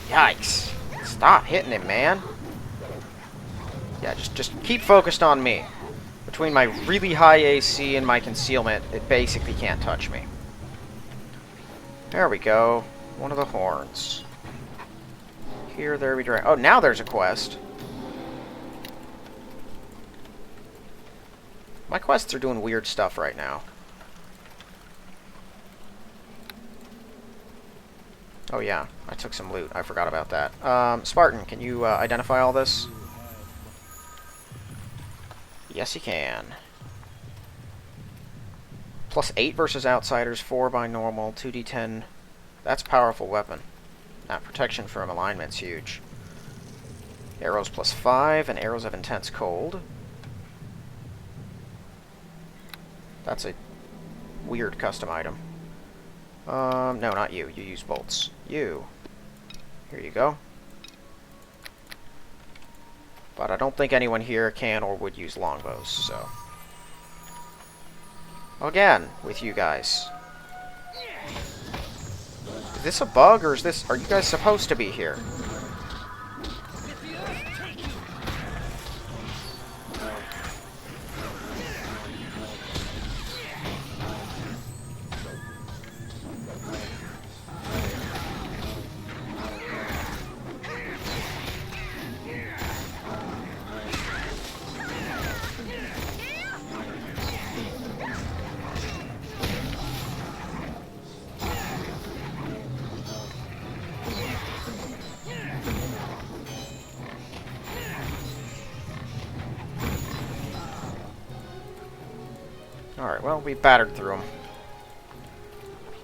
Yikes. Stop hitting him, man. Yeah, just keep focused on me. Between my really high AC and my concealment, it basically can't touch me. There we go. One of the horns. Here, there we go. Oh, now there's a quest. My quests are doing weird stuff right now. Oh yeah, I took some loot. I forgot about that. Spartan, can you identify all this? Yes, you can. +8 versus outsiders, 4 by normal, 2d10. That's a powerful weapon. That protection from alignment's huge. Arrows +5, and arrows have intense cold. That's a weird custom item. No, not you. You use bolts. You. Here you go. But I don't think anyone here can or would use longbows, so... Again, with you guys. Is this a bug, or is this... Are you guys supposed to be here? Alright, well, we battered through them.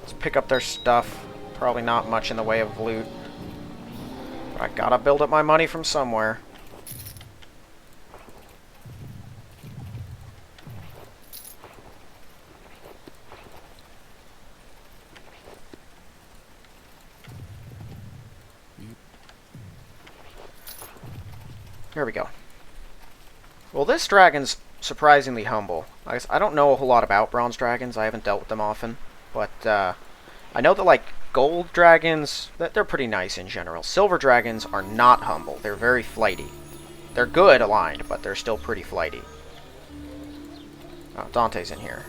Let's pick up their stuff. Probably not much in the way of loot. But I gotta build up my money from somewhere. Here we go. Well, this dragon's surprisingly humble. I don't know a whole lot about bronze dragons. I haven't dealt with them often. But I know that, like, gold dragons, they're pretty nice in general. Silver dragons are not humble. They're very flighty. They're good aligned, but they're still pretty flighty. Oh, Dante's in here.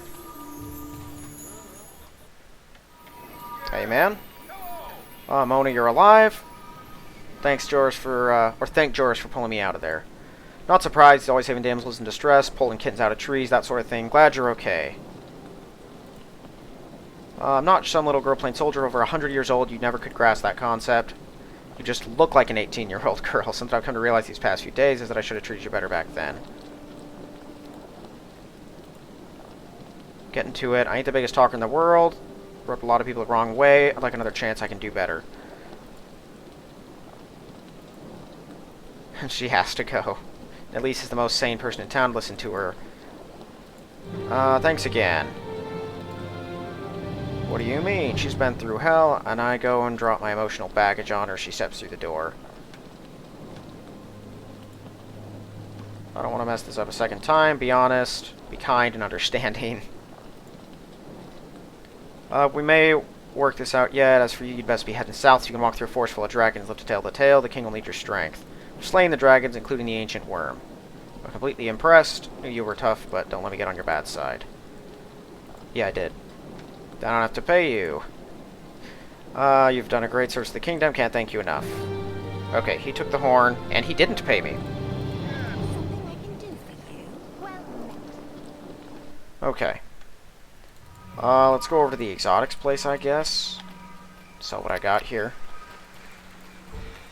Hey, man. Mona, you're alive. Thanks, Joris, for, thank Joris for pulling me out of there. Not surprised, he's always saving damsels in distress, pulling kittens out of trees, that sort of thing. Glad you're okay. I'm not some little girl playing soldier over 100 years old. You never could grasp that concept. You just look like an 18-year-old girl. Something I've come to realize these past few days is that I should have treated you better back then. Getting to it. I ain't the biggest talker in the world. Rubbed a lot of people the wrong way. I'd like another chance. I can do better. She has to go. At least is the most sane person in town. Listen to her. Thanks again. What do you mean? She's been through hell, and I go and drop my emotional baggage on her. She steps through the door. I don't want to mess this up a second time. Be honest. Be kind and understanding. We may work this out yet. As for you, you'd best be heading south so you can walk through a forest full of dragons. Live to tell the tale. The king will need your strength. We're slaying the dragons, including the ancient worm. I'm completely impressed. Knew you were tough, but don't let me get on your bad side. Yeah, I did. I don't have to pay you. You've done a great service to the kingdom. Can't thank you enough. Okay, he took the horn, and he didn't pay me. Okay. Let's go over to the exotics place, I guess. Sell what I got here.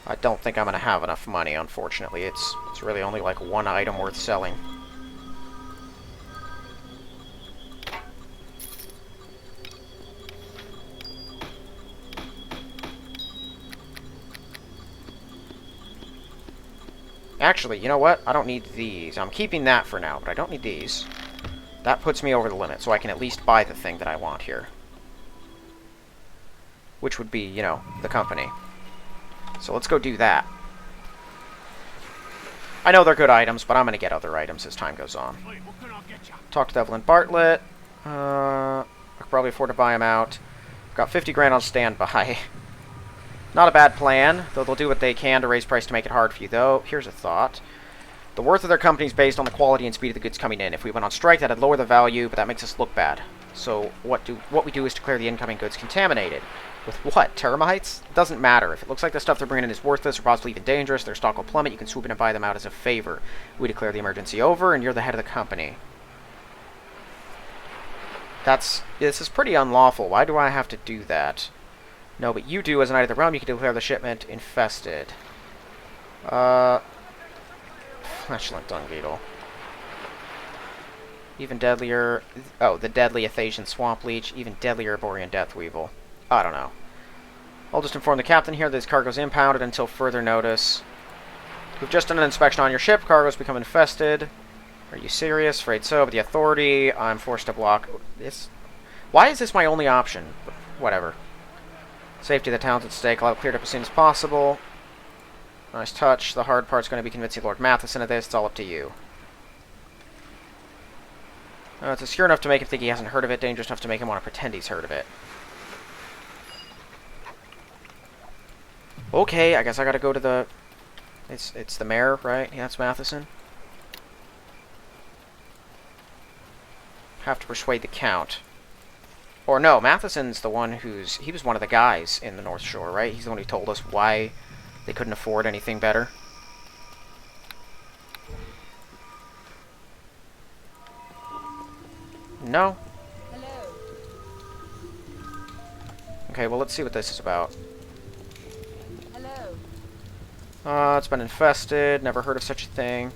I don't think I'm going to have enough money, unfortunately. It's really only like one item worth selling. Actually, you know what? I don't need these. I'm keeping that for now, but I don't need these. That puts me over the limit, so I can at least buy the thing that I want here. Which would be, you know, the company. So let's go do that. I know they're good items, but I'm going to get other items as time goes on. Talk to Evelyn Bartlett. I could probably afford to buy them out. Got 50 grand on standby. Not a bad plan, though they'll do what they can to raise price to make it hard for you, though. Here's a thought. The worth of their company is based on the quality and speed of the goods coming in. If we went on strike, that'd lower the value, but that makes us look bad. So what we do is declare the incoming goods contaminated. With what? Termites? It doesn't matter. If it looks like the stuff they're bringing in is worthless or possibly even dangerous, their stock will plummet. You can swoop in and buy them out as a favor. We declare the emergency over, and you're the head of the company. This is pretty unlawful. Why do I have to do that? No, but you do as a Knight of the Realm. You can declare the shipment infested. Flatulent Dung Beetle. Even deadlier... Oh, the deadly Athasian Swamp Leech. Even deadlier Borean Death Weevil. I don't know. I'll just inform the captain here that his cargo's impounded until further notice. We've just done an inspection on your ship. Cargo's become infested. Are you serious? Afraid so, but the authority, I'm forced to block this. Why is this my only option? Whatever. Safety of the town's at stake. I'll have it cleared up as soon as possible. Nice touch. The hard part's going to be convincing Lord Matheson of this. It's all up to you. It's obscure enough to make him think he hasn't heard of it. Dangerous enough to make him want to pretend he's heard of it. Okay, I guess I gotta go to the... It's the mayor, right? Yeah, it's Matheson. Have to persuade the Count. Or no, Matheson's the one who's... He was one of the guys in the North Shore, right? He's the one who told us why they couldn't afford anything better. No? Hello. Okay, well, let's see what this is about. Hello. It's been infested. Never heard of such a thing.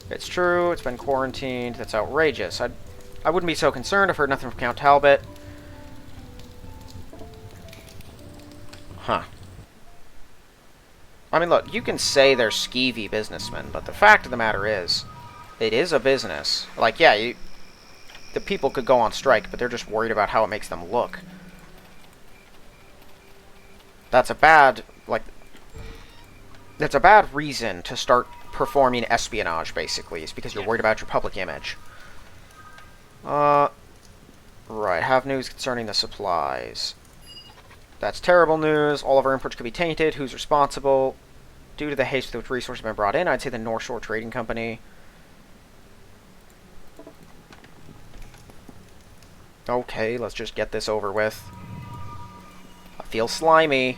It's true. It's been quarantined. That's outrageous. I wouldn't be so concerned. I've heard nothing from Count Talbot. Huh. I mean, look, you can say they're skeevy businessmen, but the fact of the matter is, it is a business. Like, yeah, the people could go on strike, but they're just worried about how it makes them look. That's a bad, like... That's a bad reason to start performing espionage, basically. It's because you're worried about your public image. Right. Have news concerning the supplies. That's terrible news. All of our imports could be tainted. Who's responsible? Due to the haste with which resources have been brought in, I'd say the North Shore Trading Company. Okay, let's just get this over with. I feel slimy.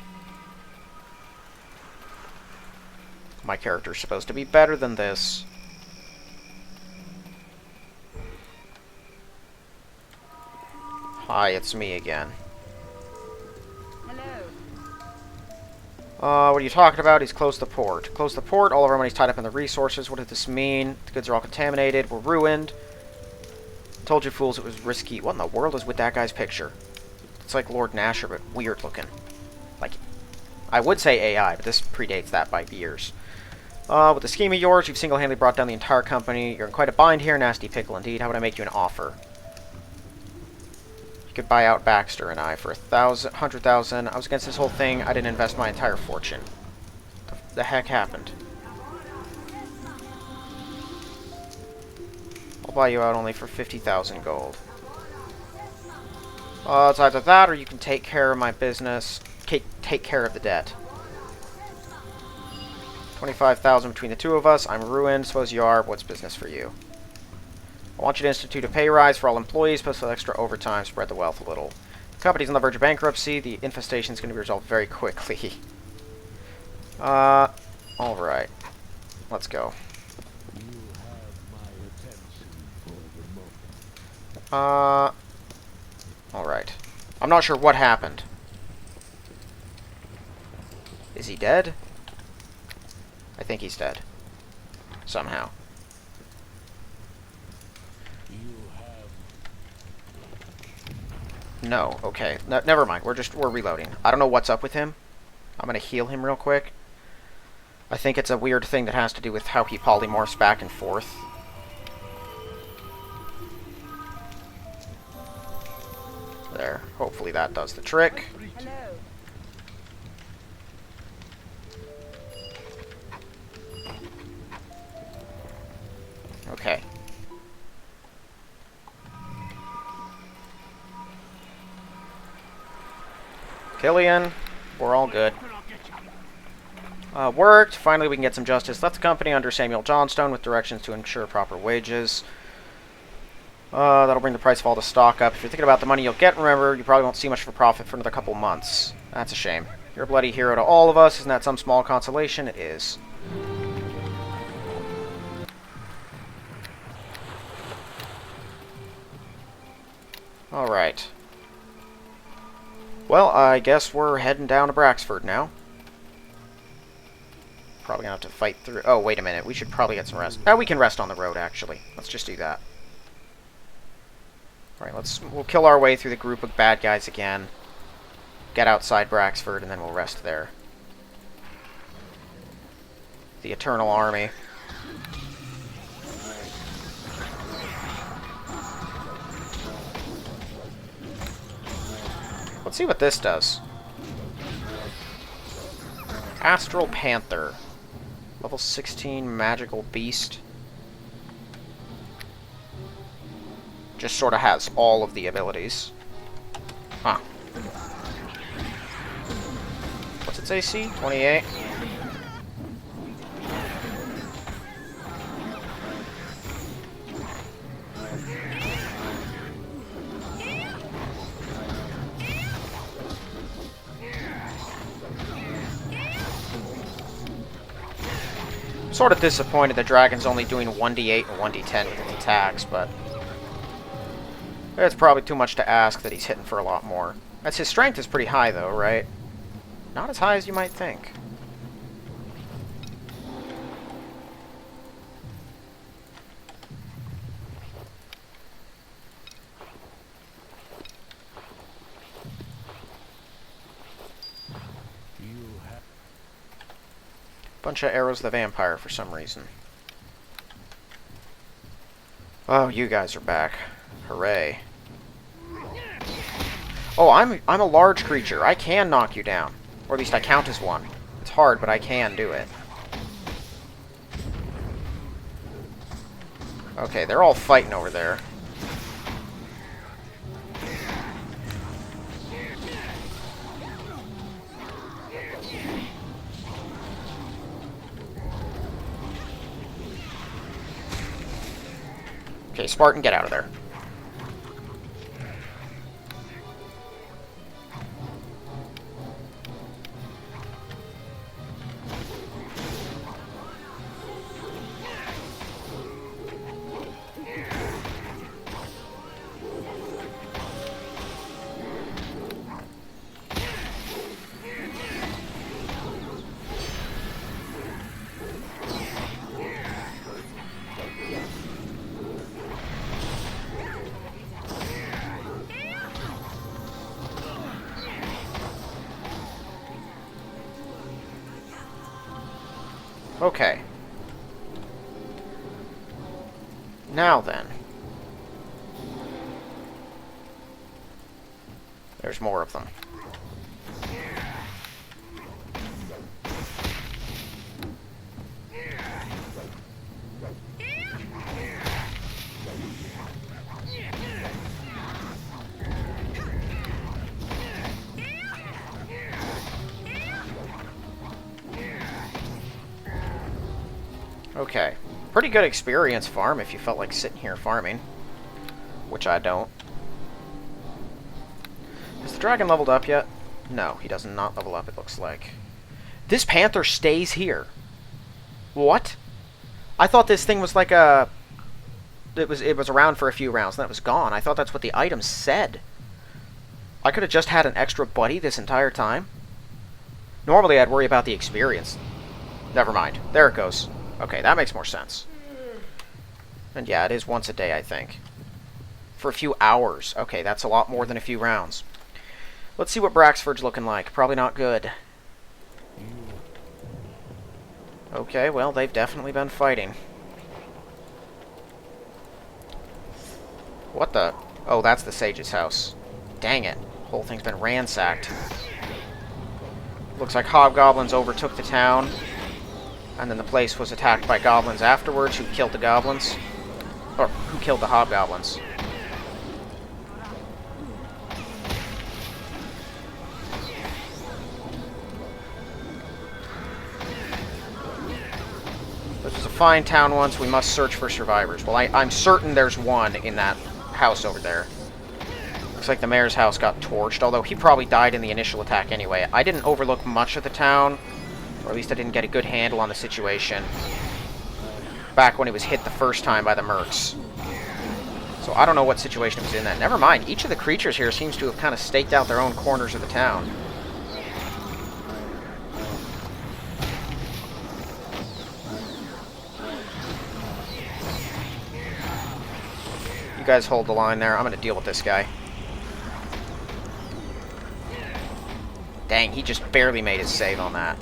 My character's supposed to be better than this. Hi, it's me again. Hello. What are you talking about? He's closed the port. Closed the port, all of our money's tied up in the resources. What does this mean? The goods are all contaminated, we're ruined. Told you fools it was risky. What in the world is with that guy's picture? It's like Lord Nasher, but weird looking. Like, I would say AI, but this predates that by years. With the scheme of yours, you've single-handedly brought down the entire company. You're in quite a bind here, nasty pickle indeed. How would I make you an offer? You could buy out Baxter and I for 100,000. I was against this whole thing. I didn't invest my entire fortune. What the heck happened? I'll buy you out only for 50,000 gold. It's either that, or you can take care of my business. Take care of the debt. 25,000 between the two of us. I'm ruined. Suppose you are. What's business for you? I want you to institute a pay rise for all employees, plus with extra overtime, spread the wealth a little. The company's on the verge of bankruptcy. The infestation is going to be resolved very quickly. Alright. Let's go. Alright. I'm not sure what happened. Is he dead? I think he's dead. Somehow. No, okay. Never mind. We're reloading. I don't know what's up with him. I'm gonna heal him real quick. I think it's a weird thing that has to do with how he polymorphs back and forth. There. Hopefully that does the trick. Hello. Okay. Killian, we're all good. Worked. Finally, we can get some justice. Left the company under Samuel Johnstone with directions to ensure proper wages. That'll bring the price of all the stock up. If you're thinking about the money you'll get, remember, you probably won't see much of a profit for another couple months. That's a shame. You're a bloody hero to all of us. Isn't that some small consolation? It is. Alright. Well, I guess we're heading down to Bracksford now. Probably gonna have to fight through... Oh, wait a minute. We should probably get some rest. We can rest on the road, actually. Let's just do that. Alright, we'll kill our way through the group of bad guys again. Get outside Bracksford, and then we'll rest there. The Eternal Army. Let's see what this does. Astral Panther. Level 16 magical beast. Just sort of has all of the abilities. Huh. What's its AC? 28? Sort of disappointed the dragon's only doing 1d8 and 1d10 with its attacks, but it's probably too much to ask that he's hitting for a lot more. His strength is pretty high though, right? Not as high as you might think. Bunch of arrows of the vampire for some reason. Oh, you guys are back. Hooray. Oh, I'm a large creature. I can knock you down. Or at least I count as one. It's hard, but I can do it. Okay, they're all fighting over there. Okay, Spartan, get out of there. Okay. Now then. There's more of them. Okay. Pretty good experience farm if you felt like sitting here farming. Which I don't. Has the dragon leveled up yet? No, he does not level up, it looks like. This panther stays here. What? I thought this thing was like a... It was around for a few rounds, and then it was gone. I thought that's what the item said. I could have just had an extra buddy this entire time. Normally I'd worry about the experience. Never mind. There it goes. Okay, that makes more sense. And yeah, it is once a day, I think. For a few hours. Okay, that's a lot more than a few rounds. Let's see what Bracksford's looking like. Probably not good. Okay, well, they've definitely been fighting. What the... Oh, that's the sage's house. Dang it. The whole thing's been ransacked. Looks like hobgoblins overtook the town. And then the place was attacked by goblins afterwards, who killed the goblins. Or, who killed the hobgoblins. This was a fine town once, we must search for survivors. Well, I'm certain there's one in that house over there. Looks like the mayor's house got torched, although he probably died in the initial attack anyway. I didn't overlook much of the town. Or at least I didn't get a good handle on the situation back when it was hit the first time by the mercs. So So I don't know what situation it was in then. Never mind. Each of the creatures here seems to have kind of staked out their own corners of the town. You guys hold the line there. I'm going to deal with this guy. Dang, he just barely made his save on that.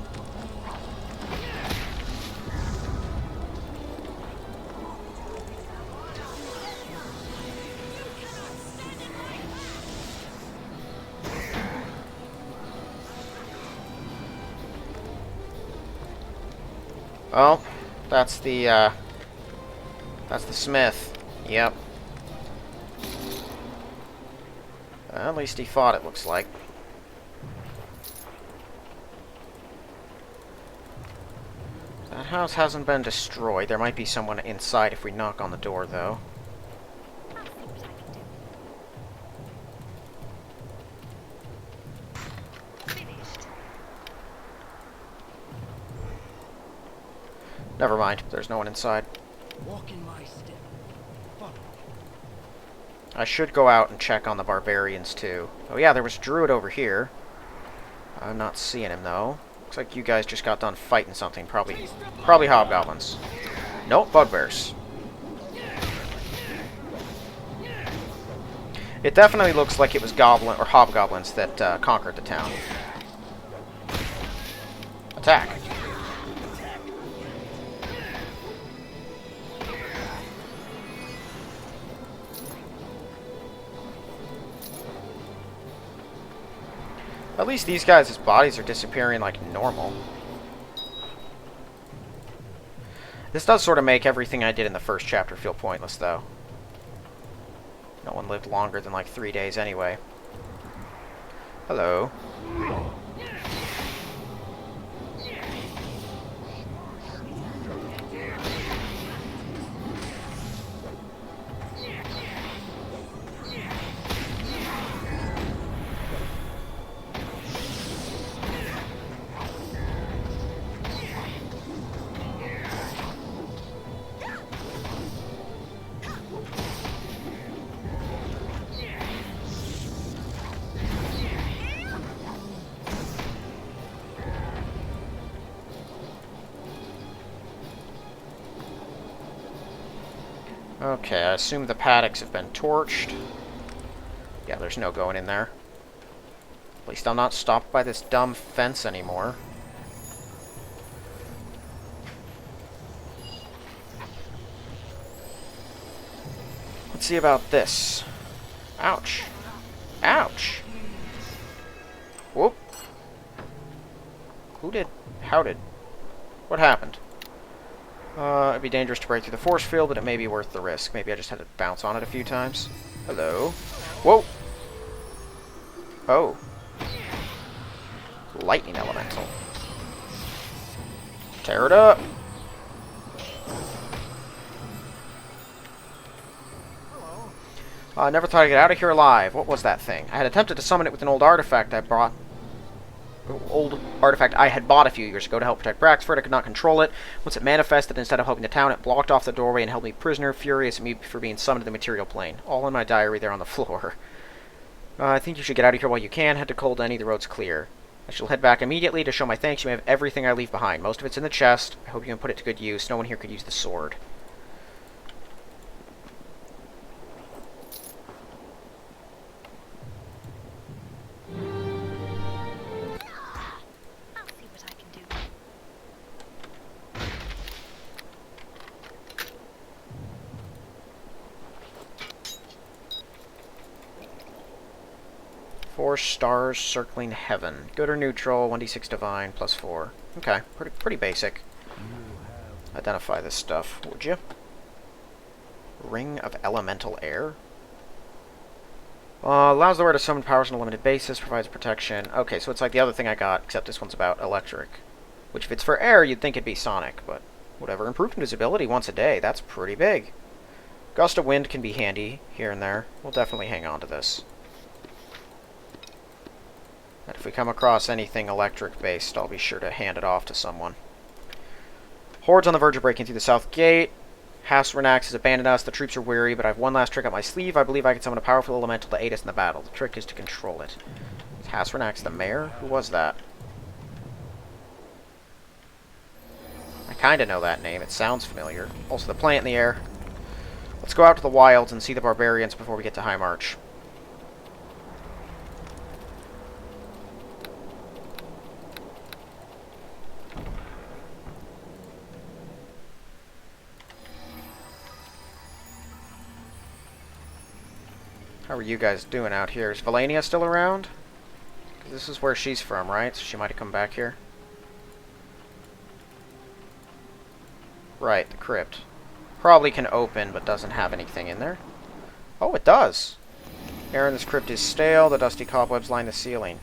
Well, that's the smith. Yep. At least he fought, it looks like. That house hasn't been destroyed. There might be someone inside if we knock on the door, though. Never mind. There's no one inside. Walk in my step. Follow. I should go out and check on the barbarians, too. Oh yeah, there was a druid over here. I'm not seeing him, though. Looks like you guys just got done fighting something. Probably hobgoblins. Nope, bugbears. It definitely looks like it was goblin or hobgoblins that conquered the town. Attack. At least these guys' bodies are disappearing like normal. This does sort of make everything I did in the first chapter feel pointless, though. No one lived longer than like 3 days anyway. Hello. Okay, I assume the paddocks have been torched. Yeah, there's no going in there. At least I'm not stopped by this dumb fence anymore. Let's see about this. Ouch. Ouch! Whoop. Who did? How did? What happened? It'd be dangerous to break through the force field, but it may be worth the risk. Maybe I just had to bounce on it a few times. Hello. Whoa! Oh. Lightning elemental. Tear it up! I never thought I'd get out of here alive. What was that thing? I had attempted to summon it with an old artifact I brought. Old artifact I had bought a few years ago to help protect Bracksford. I could not control it. Once it manifested, instead of helping the town, it blocked off the doorway and held me prisoner, furious at me for being summoned to the material plane. All in my diary there on the floor. I think you should get out of here while you can. Head to Culdeny, the road's clear. I shall head back immediately to show my thanks. You may have everything I leave behind. Most of it's in the chest. I hope you can put it to good use. No one here could use the sword. Four stars circling heaven. Good or neutral, 1d6 divine, +4. Okay, pretty basic. Identify this stuff, would you? Ring of Elemental Air? Allows the wearer to summon powers on a limited basis, provides protection. Okay, so it's like the other thing I got, except this one's about electric. Which, if it's for air, you'd think it'd be sonic, but whatever. Improved invisibility once a day, that's pretty big. Gust of wind can be handy, here and there. We'll definitely hang on to this. And if we come across anything electric-based, I'll be sure to hand it off to someone. Hordes on the verge of breaking through the south gate. Hasrenax has abandoned us. The troops are weary, but I have one last trick up my sleeve. I believe I can summon a powerful elemental to aid us in the battle. The trick is to control it. Is Hasrenax the mayor? Who was that? I kind of know that name. It sounds familiar. Also, the plant in the air. Let's go out to the wilds and see the barbarians before we get to High March. How are you guys doing out here? Is Valania still around? 'Cause this is where she's from, right? So she might have come back here. Right, the crypt. Probably can open, but doesn't have anything in there. Oh, it does! Air in this crypt is stale. The dusty cobwebs line the ceiling.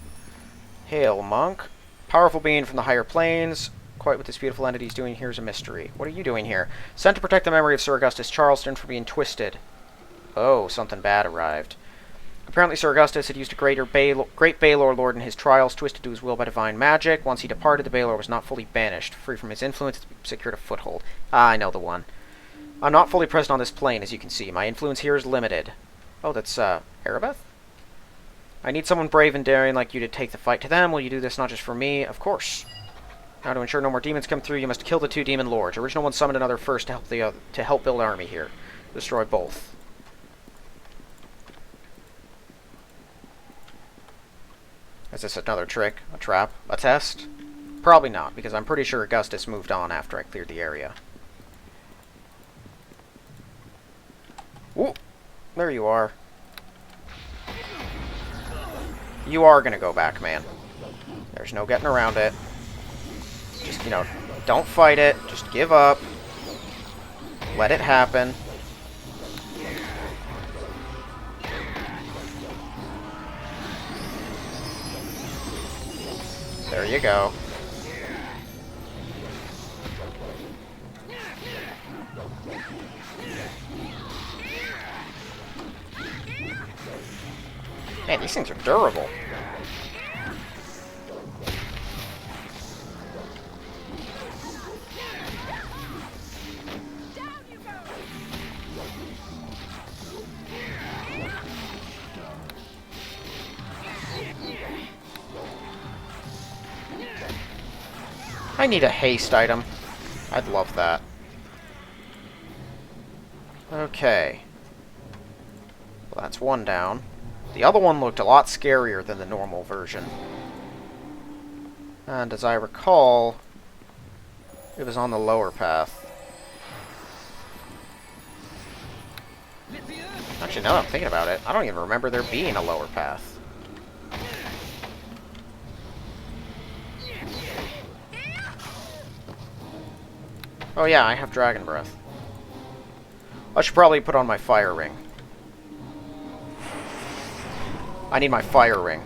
Hail, monk. Powerful being from the higher planes. Quite what this beautiful entity is doing here is a mystery. What are you doing here? Sent to protect the memory of Sir Augustus Charleston from being twisted. Oh, something bad arrived. Apparently Sir Augustus had used a great Baelor Lord in his trials, twisted to his will by divine magic. Once he departed, the Baelor was not fully banished. Free from his influence, it secured a foothold. Ah, I know the one. I'm not fully present on this plane, as you can see. My influence here is limited. Oh, that's, Erebeth? I need someone brave and daring like you to take the fight to them. Will you do this not just for me? Of course. Now, to ensure no more demons come through, you must kill the 2 demon lords. Original one summoned another first to help build an army here. Destroy both. Is this another trick? A trap? A test? Probably not, because I'm pretty sure Augustus moved on after I cleared the area. Ooh! There you are. You are gonna go back, man. There's no getting around it. Just, you know, don't fight it. Just give up. Let it happen. There you go. Man, these things are durable. I need a haste item. I'd love that. Okay. Well, that's one down. The other one looked a lot scarier than the normal version. And as I recall, it was on the lower path. Actually, now that I'm thinking about it, I don't even remember there being a lower path. Oh yeah, I have Dragon Breath. I should probably put on my Fire Ring. I need my Fire Ring.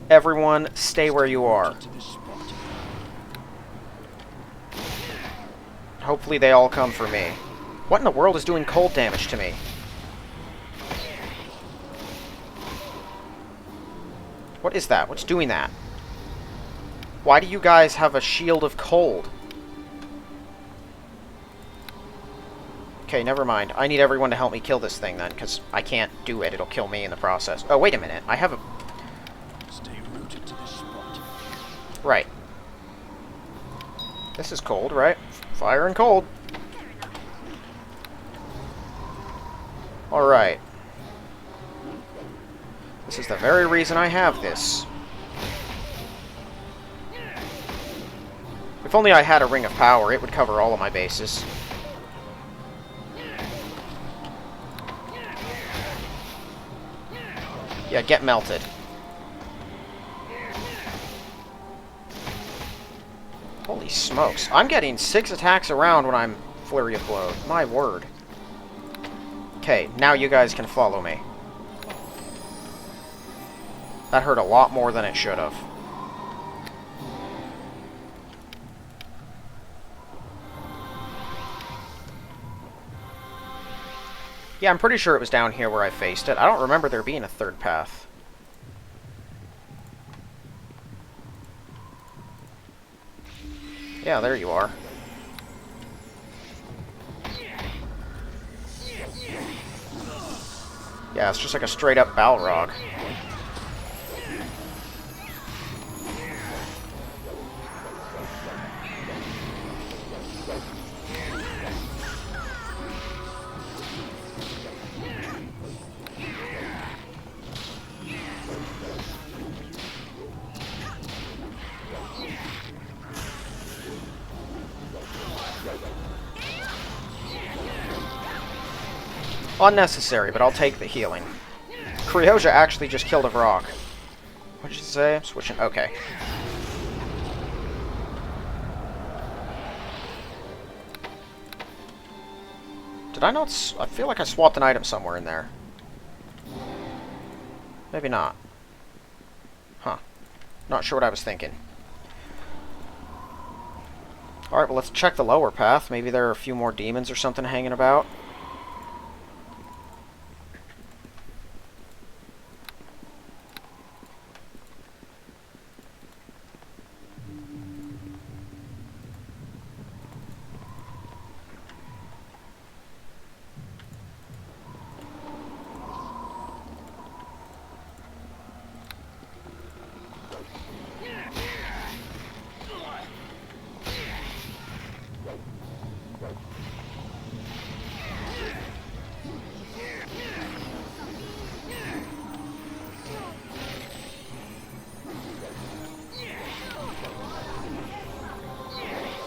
Everyone, stay where you are. Hopefully they all come for me. What in the world is doing cold damage to me? What is that? What's doing that? Why do you guys have a shield of cold? Okay, never mind. I need everyone to help me kill this thing then, because I can't do it. It'll kill me in the process. Oh, wait a minute. I have a... Stay rooted to this spot. Right. This is cold, right? Fire and cold. Alright. This is the very reason I have this. If only I had a Ring of Power, it would cover all of my bases. Yeah, get melted. Holy smokes. I'm getting 6 attacks around when I'm Flurry of Blow. My word. Okay, now you guys can follow me. That hurt a lot more than it should have. Yeah, I'm pretty sure it was down here where I faced it. I don't remember there being a third path. Yeah, there you are. Yeah, it's just like a straight up Balrog. Unnecessary, but I'll take the healing. Krioja actually just killed a Vrog. What did you say? I'm switching. Okay. Did I not? I feel like I swapped an item somewhere in there. Maybe not. Huh. Not sure what I was thinking. Alright, well, let's check the lower path. Maybe there are a few more demons or something hanging about.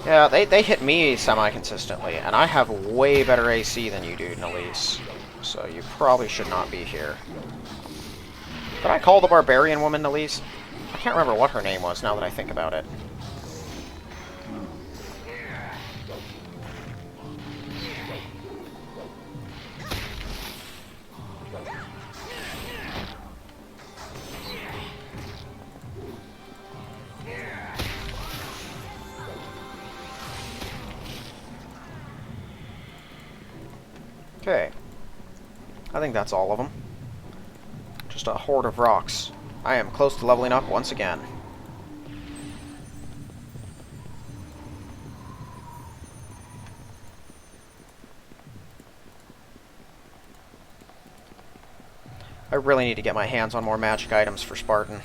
Yeah, they hit me semi-consistently, and I have way better AC than you do, Nalise. So you probably should not be here. Did I call the barbarian woman Nalise? I can't remember what her name was now that I think about it. Okay. I think that's all of them. Just a horde of rocks. I am close to leveling up once again. I really need to get my hands on more magic items for Spartan.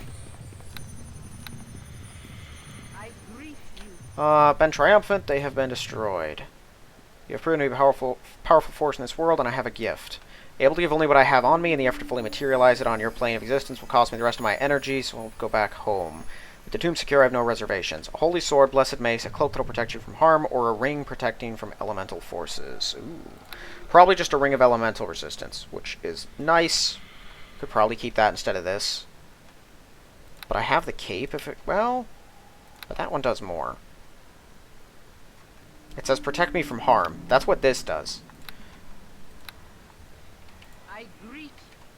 Been triumphant, they have been destroyed. You have proven to be a powerful force in this world, and I have a gift. Able to give only what I have on me, and the effort to fully materialize it on your plane of existence will cost me the rest of my energy, so I'll go back home. With the tomb secure, I have no reservations. A holy sword, blessed mace, a cloak that will protect you from harm, or a ring protecting from elemental forces. Ooh. Probably just a ring of elemental resistance, which is nice. Could probably keep that instead of this. But I have the cape if it... well... but that one does more. It says protect me from harm. That's what this does.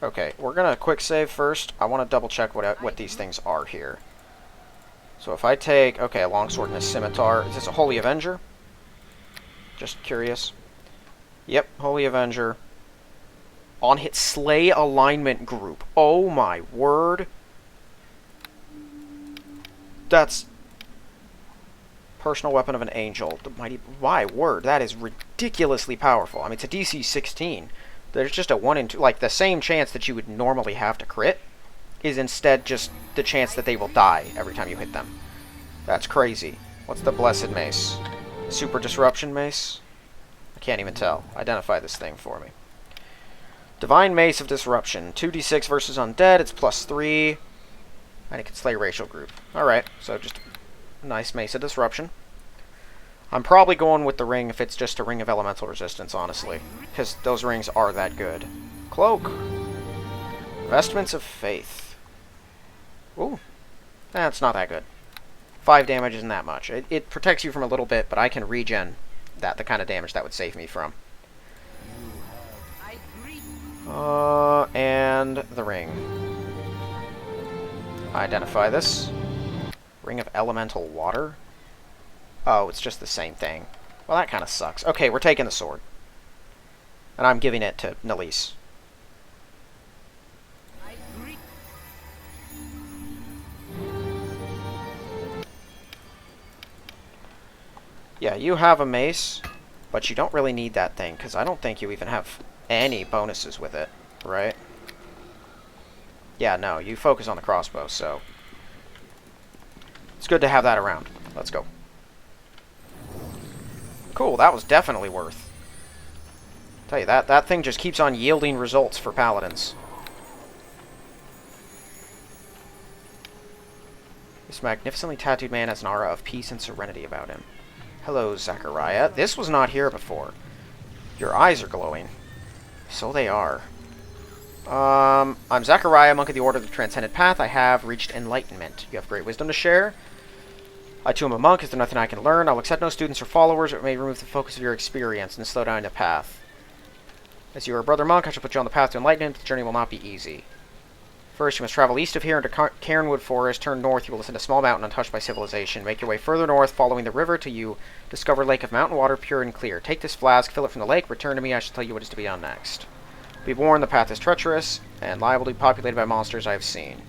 Okay, we're gonna quick save first. I want to double check what these things are here. So if I take... okay, a longsword and a scimitar. Is this a Holy Avenger? Just curious. Yep, Holy Avenger. On hit slay alignment group. Oh my word. That's... personal weapon of an angel. The mighty... my word, that is ridiculously powerful. I mean, it's a DC 16. There's just a 1 in 2... like, the same chance that you would normally have to crit is instead just the chance that they will die every time you hit them. That's crazy. What's the Blessed Mace? Super Disruption Mace? I can't even tell. Identify this thing for me. Divine Mace of Disruption. 2d6 versus undead. It's +3. And it can slay racial group. Alright, so just a nice Mace of Disruption. I'm probably going with the ring if it's just a ring of elemental resistance, honestly. Because those rings are that good. Cloak. Vestments of Faith. Ooh. That's not that good. 5 damage isn't that much. It protects you from a little bit, but I can regen the kind of damage that would save me from. And the ring. Identify this. Ring of Elemental Water. Oh, it's just the same thing. Well, that kind of sucks. Okay, we're taking the sword. And I'm giving it to Nalise. Yeah, you have a mace, but you don't really need that thing, because I don't think you even have any bonuses with it, right? Yeah, no, you focus on the crossbow, so... It's good to have that around. Let's go. Cool, that was definitely worth. Tell you, that thing just keeps on yielding results for paladins. This magnificently tattooed man has an aura of peace and serenity about him. Hello, Zachariah. This was not here before. Your eyes are glowing. So they are. I'm Zachariah, monk of the Order of the Transcendent Path. I have reached enlightenment. You have great wisdom to share. I too am a monk. Is there nothing I can learn? I'll accept no students or followers, or it may remove the focus of your experience and slow down the path. As you are a brother monk, I shall put you on the path to enlightenment, but the journey will not be easy. First, you must travel east of here into Cairnwood Forest. Turn north, you will ascend a small mountain untouched by civilization. Make your way further north, following the river, till you discover a lake of mountain water, pure and clear. Take this flask, fill it from the lake, return to me, I shall tell you what is to be done next. Be warned, the path is treacherous, and liable to be populated by monsters I have seen.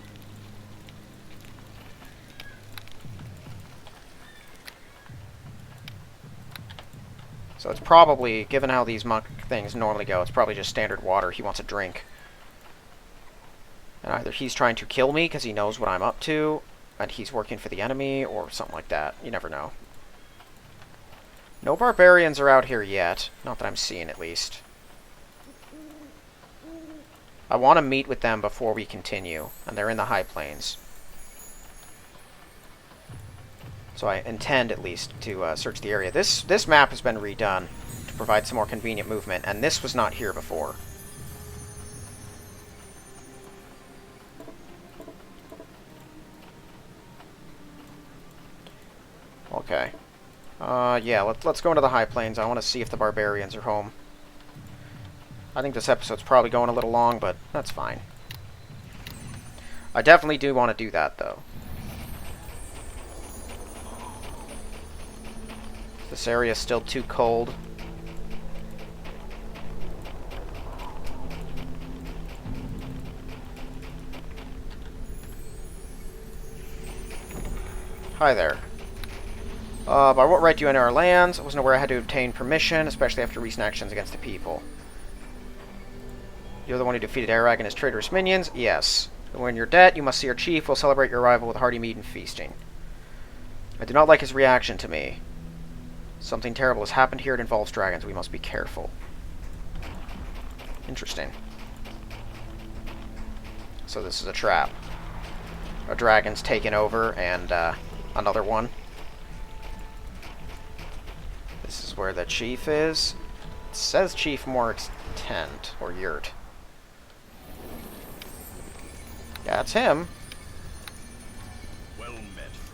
So it's probably, given how these monk things normally go, it's probably just standard water. He wants a drink. And either he's trying to kill me because he knows what I'm up to, and he's working for the enemy, or something like that. You never know. No barbarians are out here yet. Not that I'm seeing, at least. I want to meet with them before we continue, and they're in the high plains. So I intend, at least, to search the area. This map has been redone to provide some more convenient movement, and this was not here before. Okay. Yeah, let's go into the high plains. I want to see if the barbarians are home. I think this episode's probably going a little long, but that's fine. I definitely do want to do that, though. This area is still too cold. Hi there. By what right do you enter our lands? I wasn't aware I had to obtain permission, especially after recent actions against the people. You're the one who defeated Arag and his traitorous minions? Yes. When you're dead, you must see our chief. We'll celebrate your arrival with hearty meat and feasting. I do not like his reaction to me. Something terrible has happened here. It involves dragons. We must be careful. Interesting. So this is a trap. A dragon's taken over, and another one. This is where the chief is. It says Chief Mort's tent, or yurt. Yeah, it's him. Well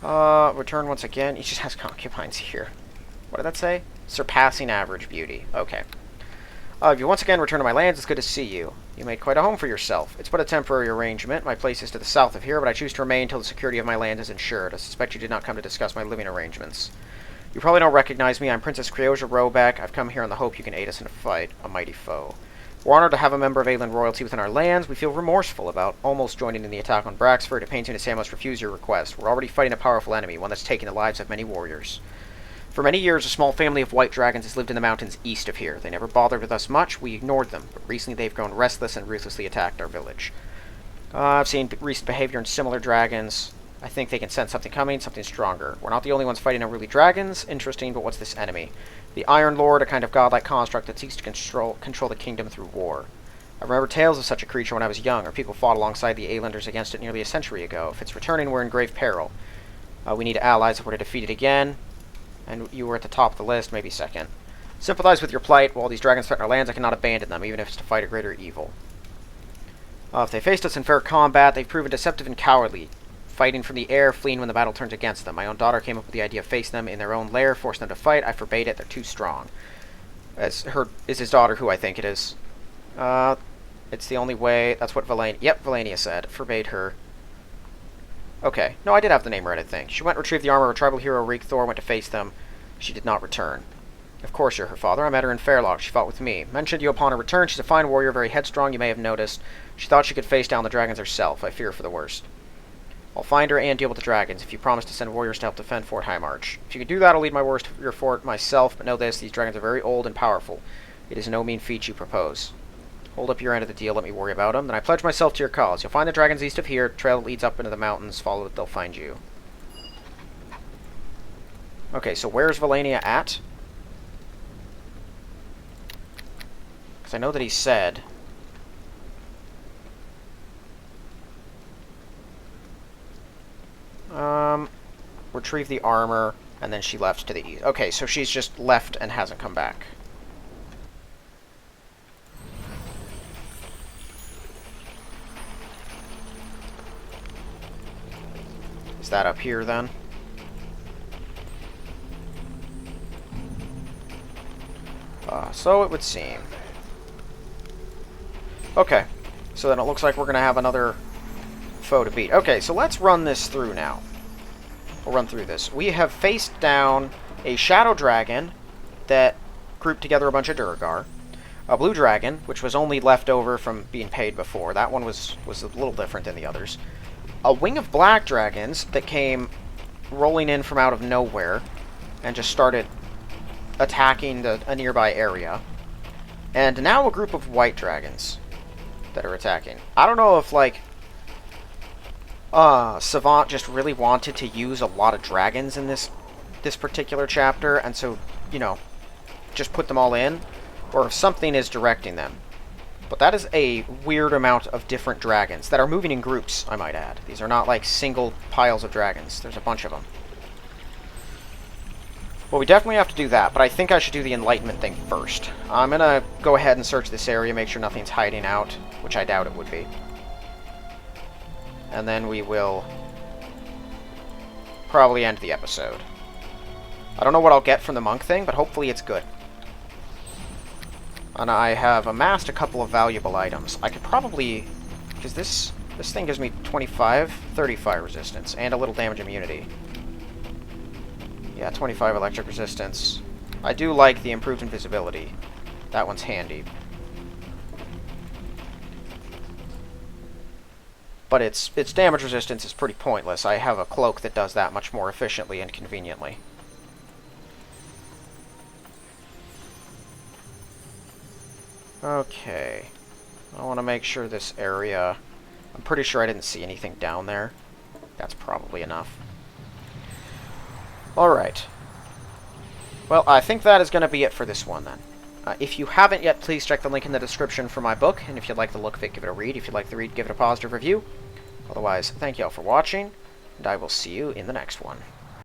met. Return once again. He just has concubines here. What did that say? Surpassing average beauty. Okay. If you once again return to my lands, it's good to see you. You made quite a home for yourself. It's but a temporary arrangement. My place is to the south of here, but I choose to remain until the security of my land is ensured. I suspect you did not come to discuss my living arrangements. You probably don't recognize me. I'm Princess Creosia Robeck. I've come here in the hope you can aid us in a fight, a mighty foe. We're honored to have a member of Aielund royalty within our lands. We feel remorseful about almost joining in the attack on Bracksford. It pains me to say I must refuse your request. We're already fighting a powerful enemy, one that's taken the lives of many warriors. For many years, a small family of white dragons has lived in the mountains east of here. They never bothered with us much. We ignored them, but recently they've grown restless and ruthlessly attacked our village. I've seen recent behavior in similar dragons. I think they can sense something coming, something stronger. We're not the only ones fighting unruly dragons. Interesting, but what's this enemy? The Iron Lord, a kind of godlike construct that seeks to control the kingdom through war. I remember tales of such a creature when I was young, or people fought alongside the Aielunders against it nearly a century ago. If it's returning, we're in grave peril. We need allies if we're to defeat it again. And you were at the top of the list, maybe second. Sympathize with your plight. While these dragons threaten our lands, I cannot abandon them, even if it's to fight a greater evil. If they faced us in fair combat, they've proven deceptive and cowardly, fighting from the air, fleeing when the battle turns against them. My own daughter came up with the idea of facing them in their own lair, forcing them to fight. I forbade it. They're too strong. Is his daughter, who I think it is. It's the only way. That's what Valania said. Forbade her. Okay. No, I did have the name right, I think. She went and retrieved the armor of a tribal hero, Reek Thor, went to face them. She did not return. Of course you're her father. I met her in Fairlock. She fought with me. Mentioned you upon her return. She's a fine warrior, very headstrong, you may have noticed. She thought she could face down the dragons herself. I fear for the worst. I'll find her and deal with the dragons, if you promise to send warriors to help defend Fort High March. If you can do that, I'll lead my warriors to your fort myself, but know this, these dragons are very old and powerful. It is no mean feat you propose. Hold up your end of the deal, let me worry about them. Then I pledge myself to your cause. You'll find the dragons east of here. Trail that leads up into the mountains. Follow it, they'll find you. Okay, so where's Valania at? Because I know that he said... retrieve the armor, and then she left to the east. Okay, so she's just left and hasn't come back. Is that up here, then? So it would seem. Okay, so then it looks like we're going to have another foe to beat. Okay, so let's run this through now. We'll run through this. We have faced down a shadow dragon that grouped together a bunch of Durgar. A blue dragon, which was only left over from being paid before. That one was a little different than the others. A wing of black dragons that came rolling in from out of nowhere and just started attacking a nearby area. And now a group of white dragons that are attacking. I don't know if, like, Savant just really wanted to use a lot of dragons in this particular chapter, and so, you know, just put them all in, or if something is directing them. But that is a weird amount of different dragons that are moving in groups, I might add. These are not like single piles of dragons. There's a bunch of them. Well, we definitely have to do that, but I think I should do the Enlightenment thing first. I'm going to go ahead and search this area, make sure nothing's hiding out, which I doubt it would be. And then we will probably end the episode. I don't know what I'll get from the monk thing, but hopefully it's good. And I have amassed a couple of valuable items. I could probably... because this thing gives me 25, 35 resistance, and a little damage immunity. Yeah, 25 electric resistance. I do like the improved invisibility. That one's handy. But its damage resistance is pretty pointless. I have a cloak that does that much more efficiently and conveniently. Okay. I want to make sure this area... I'm pretty sure I didn't see anything down there. That's probably enough. Alright. Well, I think that is going to be it for this one, then. If you haven't yet, please check the link in the description for my book, and if you'd like the look of it, give it a read. If you'd like the read, give it a positive review. Otherwise, thank you all for watching, and I will see you in the next one.